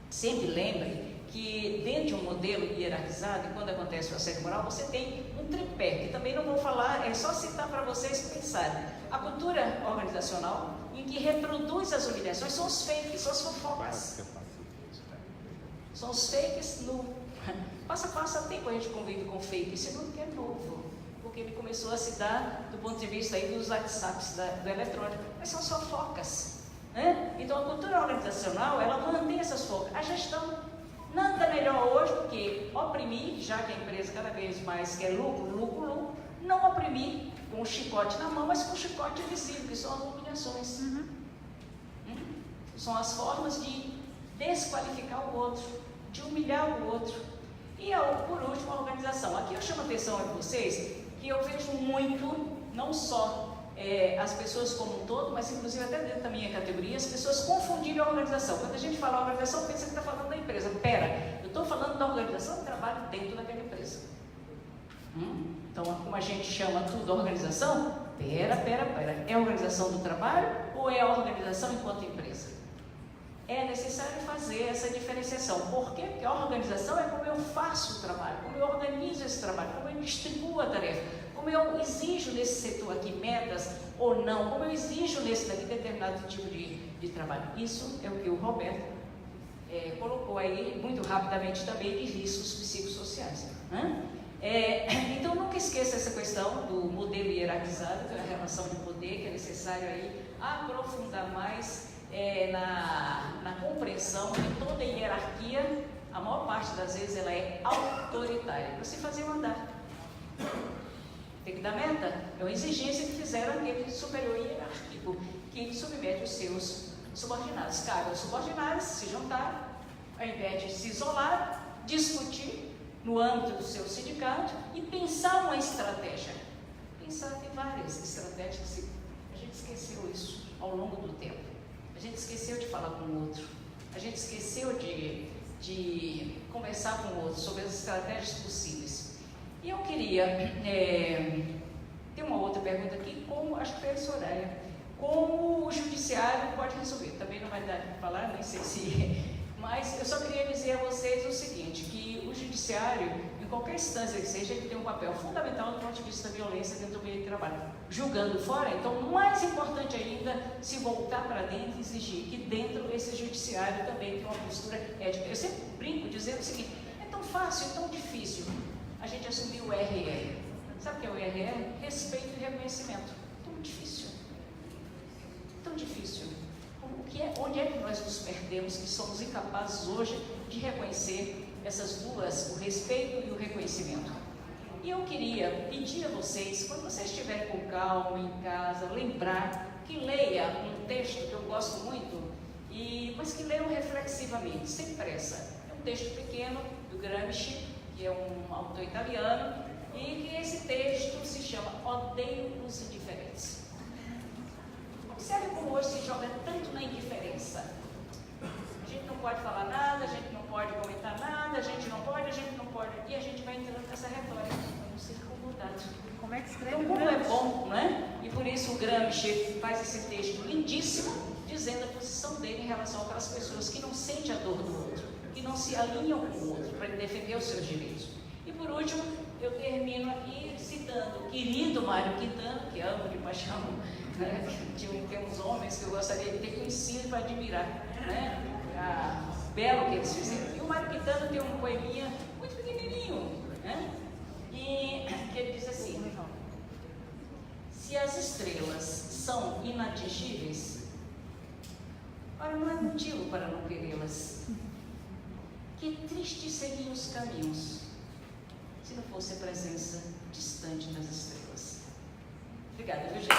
Sempre lembre que dentro de um modelo hierarquizado, e quando acontece o assédio moral, você tem um tripé, que também não vou falar, é só citar para vocês pensarem. A cultura organizacional, em que reproduz as humilhações, são os fakes, são as fofocas. São os fakes no... Passo a passo, há tempo a gente convive com fake, isso não é novo, porque ele começou a se dar do ponto de vista aí dos WhatsApps do eletrônico, mas são as fofocas, né? Então a cultura organizacional, ela mantém essas fofocas. A gestão nada melhor hoje do que oprimir, já que a empresa cada vez mais quer lucro, não oprimir com o chicote na mão, mas com o chicote visível, que são as humilhações. São as formas de desqualificar o outro, de humilhar o outro. E por último, a organização. Aqui eu chamo a atenção a vocês que eu vejo muito, não só as pessoas como um todo, mas inclusive até dentro da minha categoria, as pessoas confundirem a organização. Quando a gente fala organização, pensa que está falando da empresa. Pera, eu estou falando da organização que trabalha dentro daquela empresa. Então, como a gente chama tudo organização, pera, é a organização do trabalho ou é a organização enquanto empresa? É necessário fazer essa diferenciação. Por quê? Porque a organização é como eu faço o trabalho, como eu organizo esse trabalho, como eu distribuo a tarefa, como eu exijo nesse setor aqui metas ou não, como eu exijo nesse daqui determinado tipo de trabalho. Isso é o que o Roberto colocou aí muito rapidamente também de riscos psicossociais. Então nunca esqueça essa questão do modelo hierarquizado, que é a relação de poder, que é necessário aí aprofundar mais na compreensão de toda a hierarquia hierarquia, a maior parte das vezes, ela é autoritária, para se fazer mandar. Tem que dar meta. É uma exigência que fizeram aquele superior hierárquico, que submete os seus subordinados. Cabe aos subordinados se juntar, ao invés de se isolar, discutir no âmbito do seu sindicato e pensar uma estratégia. Pensar, tem várias estratégias, a gente esqueceu isso ao longo do tempo. A gente esqueceu de falar com o outro. A gente esqueceu de conversar com o outro sobre as estratégias possíveis. E eu queria ter uma outra pergunta aqui, acho que foi a Soraya, como o judiciário pode resolver. Também não vai dar para falar, nem sei se... Mas eu só queria dizer a vocês o seguinte, que o judiciário, em qualquer instância que seja, ele tem um papel fundamental do ponto de vista da violência dentro do meio de trabalho. Julgando fora, então, mais importante ainda, se voltar para dentro e exigir que dentro esse judiciário também tenha uma postura ética. Eu sempre brinco dizendo o seguinte, é tão fácil, tão difícil a gente assumir o RR. Sabe o que é o RR? Respeito e reconhecimento. Tão difícil. Tão difícil. Onde é que nós nos perdemos, que somos incapazes hoje de reconhecer essas duas, o respeito e o reconhecimento? E eu queria pedir a vocês, quando vocês estiverem com calma em casa, lembrar que leia um texto que eu gosto muito, mas que leiam reflexivamente, sem pressa. É um texto pequeno do Gramsci, que é um autor italiano, e que esse texto se chama Odeio os Indiferentes. Observe como hoje se joga tanto na indiferença. A gente não pode falar nada, a gente não pode comentar nada, a gente não pode, e a gente vai entrando nessa retórica, vamos ser incomodados. Como é que escreve? Então, como é bom, não é? E por isso o Gramsci faz esse texto lindíssimo, dizendo a posição dele em relação àquelas pessoas que não sentem a dor do outro, que não se alinham com o outro para defender os seus direitos. E por último, eu termino aqui citando o querido Mário Quintana, que amo de paixão, né? Tem uns homens que eu gostaria de ter conhecido para admirar, né? Belo que eles fizeram. E o Mário Quintana tem um poeminha muito pequenininho, né? E que ele diz assim: se as estrelas são inatingíveis, ora, não é motivo para não querê-las. Que tristes seriam os caminhos se não fosse a presença distante das estrelas. Obrigada, viu, gente?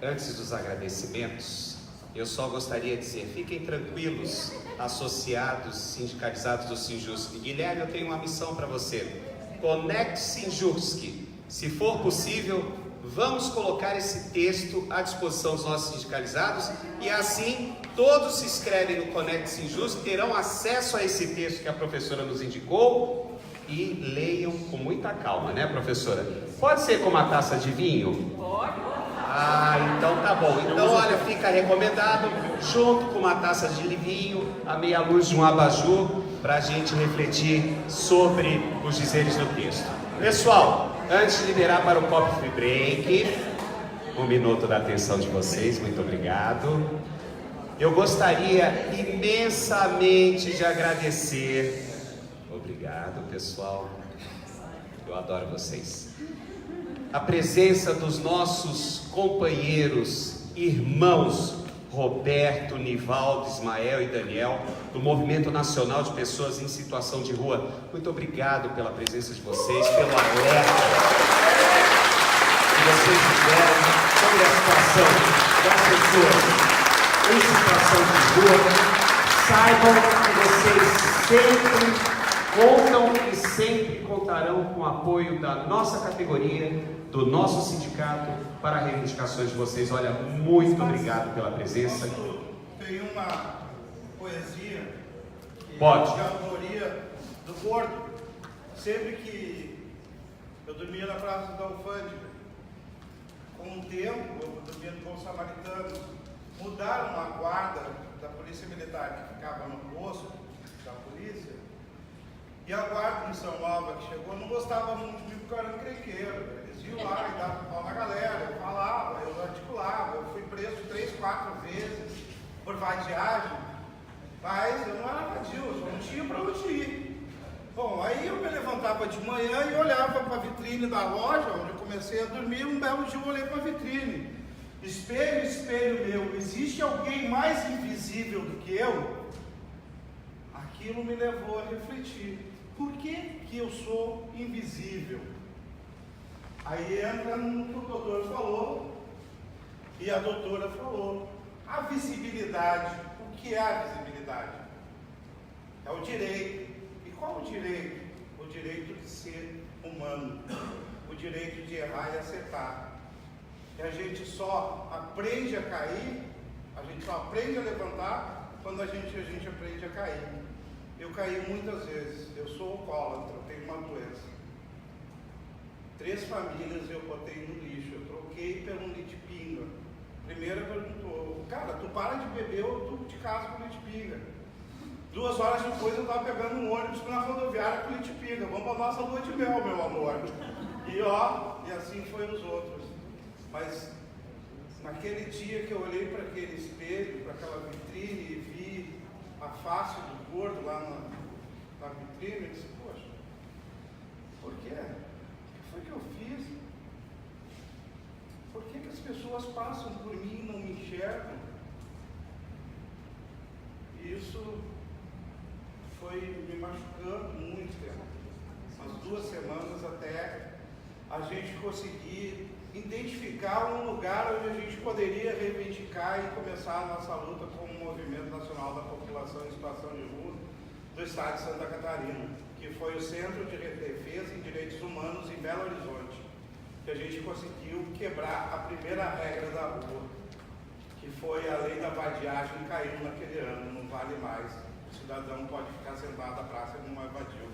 Antes dos agradecimentos, eu só gostaria de dizer, fiquem tranquilos, associados, sindicalizados do Sinjusc. Guilherme, eu tenho uma missão para você. Conecte Sinjusc. Se for possível, vamos colocar esse texto à disposição dos nossos sindicalizados e assim todos se inscrevem no Conecte Sinjusc, terão acesso a esse texto que a professora nos indicou e leiam com muita calma, né, professora? Pode ser com uma taça de vinho? Pode. Então tá bom. Então, olha, fica recomendado, junto com uma taça de vinho, a meia luz de um abajur, para a gente refletir sobre os dizeres do texto. Pessoal, antes de liberar para o Coffee Break, um minuto da atenção de vocês, muito obrigado. Eu gostaria imensamente de agradecer. Obrigado, pessoal. Eu adoro vocês. A presença dos nossos companheiros, irmãos Roberto, Nivaldo, Ismael e Daniel, do Movimento Nacional de Pessoas em Situação de Rua. Muito obrigado pela presença de vocês, pelo alerta que vocês fizeram sobre a situação das pessoas em situação de rua. Saibam que vocês sempre contam e sempre contarão com o apoio da nossa categoria, do nosso sindicato, para reivindicações de vocês. Olha, muito obrigado pela presença. Tem uma poesia que Pode. é de autoria do Gordo. Sempre que eu dormia na Praça da Alfândega, com o tempo, eu dormia no Bom Samaritano, mudaram a guarda da Polícia Militar que ficava no posto da polícia. E a guarda de São Alva que chegou não gostava muito de mim porque eu era encrenqueiro. Eles iam lá e davam pau na galera, eu falava, eu articulava, eu fui preso 3, 4 vezes por vadiagem, mas eu não era vadio, eu só não tinha para onde ir. Bom, aí eu me levantava de manhã e olhava para a vitrine da loja, onde eu comecei a dormir. Um belo dia eu olhei para a vitrine. Espelho, espelho meu, existe alguém mais invisível do que eu? Aquilo me levou a refletir. Por que eu sou invisível? Aí entra no que o doutor falou e a doutora falou. A visibilidade. O que é a visibilidade? É o direito. E qual o direito? O direito de ser humano. O direito de errar e acertar. E a gente só aprende a cair, a gente só aprende a levantar quando a gente aprende a cair. Eu caí muitas vezes. Eu sou alcoólatra, eu tenho uma doença. 3 famílias eu botei no lixo. Eu troquei pelo leite pinga. Primeiro perguntou, cara, tu para de beber ou tu te casa com leite pinga? 2 horas depois eu estava pegando um ônibus na rodoviária com leite pinga. Vamos para nossa lua de mel, meu amor. E assim foi os outros. Mas naquele dia que eu olhei para aquele espelho, para aquela vitrine e vi a face do gordo lá na vitrine, eu disse, poxa, por quê? O que foi que eu fiz? Por que as pessoas passam por mim e não me enxergam? E isso foi me machucando muito tempo. Umas 2 semanas até a gente conseguir identificar um lugar onde a gente poderia reivindicar e começar a nossa luta como Movimento Nacional da População em Situação de Rua do Estado de Santa Catarina, que foi o Centro de Defesa em Direitos Humanos em Belo Horizonte, que a gente conseguiu quebrar a primeira regra da rua, que foi a lei da vadiagem, caiu naquele ano, não vale mais. O cidadão pode ficar sentado na praça e não evadiu.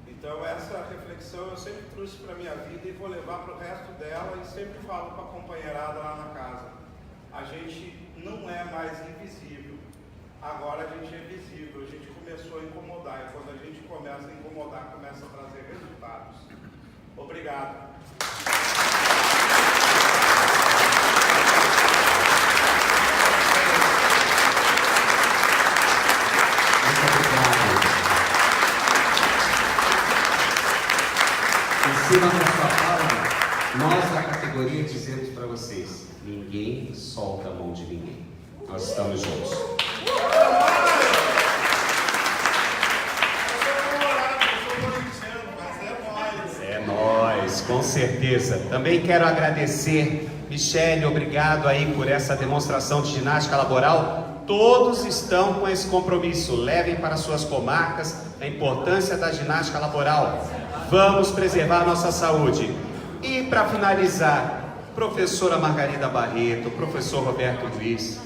Então essa reflexão eu sempre trouxe para a minha vida e vou levar para o resto dela e sempre falo para a companheirada lá na casa. A gente não é mais invisível, agora a gente é visível, a gente começou a incomodar e quando a gente começa a incomodar, começa a trazer resultados. Obrigado. Em cima da sua fala, nós da categoria dizemos para vocês, ninguém solta a mão de ninguém. Nós estamos juntos. É nóis, com certeza. Também quero agradecer, Michele, obrigado aí por essa demonstração de ginástica laboral. Todos estão com esse compromisso. Levem para suas comarcas a importância da ginástica laboral. Vamos preservar nossa saúde. E para finalizar, professora Margarida Barreto, professor Roberto Ruiz,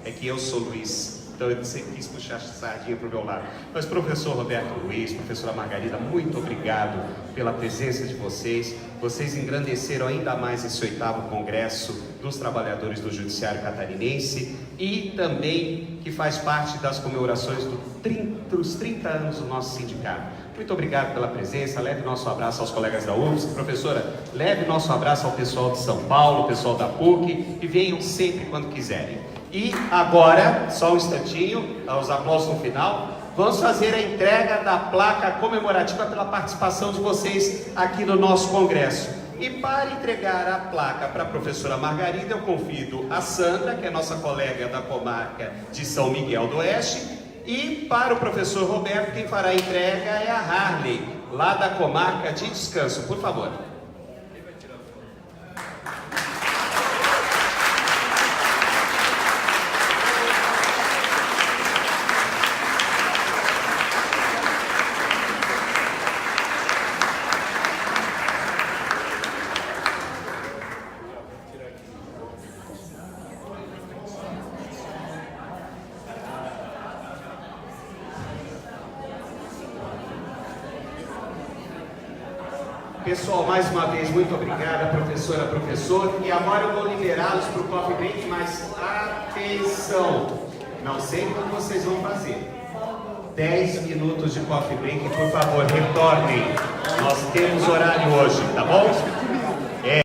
é que eu sou Luiz, então eu sempre quis puxar a sardinha para o meu lado. Mas professor Roberto Ruiz, professora Margarida, muito obrigado pela presença de vocês. Vocês engrandeceram ainda mais esse 8º Congresso dos Trabalhadores do Judiciário Catarinense e também que faz parte das comemorações dos 30 anos do nosso sindicato. Muito obrigado pela presença, leve nosso abraço aos colegas da UFSC. Professora, leve nosso abraço ao pessoal de São Paulo, pessoal da PUC, e venham sempre quando quiserem. E agora, só um instantinho, aos aplausos no final, vamos fazer a entrega da placa comemorativa pela participação de vocês aqui no nosso congresso. E para entregar a placa para a professora Margarida, eu convido a Sandra, que é nossa colega da comarca de São Miguel do Oeste, e para o professor Roberto, quem fará a entrega é a Harley, lá da comarca de Descanso. Por favor. Pessoal, mais uma vez, muito obrigada, professora, professor. E agora eu vou liberá-los para o coffee break, mas atenção! Não sei como vocês vão fazer. 10 minutos de coffee break, por favor, retornem. Nós temos horário hoje, tá bom?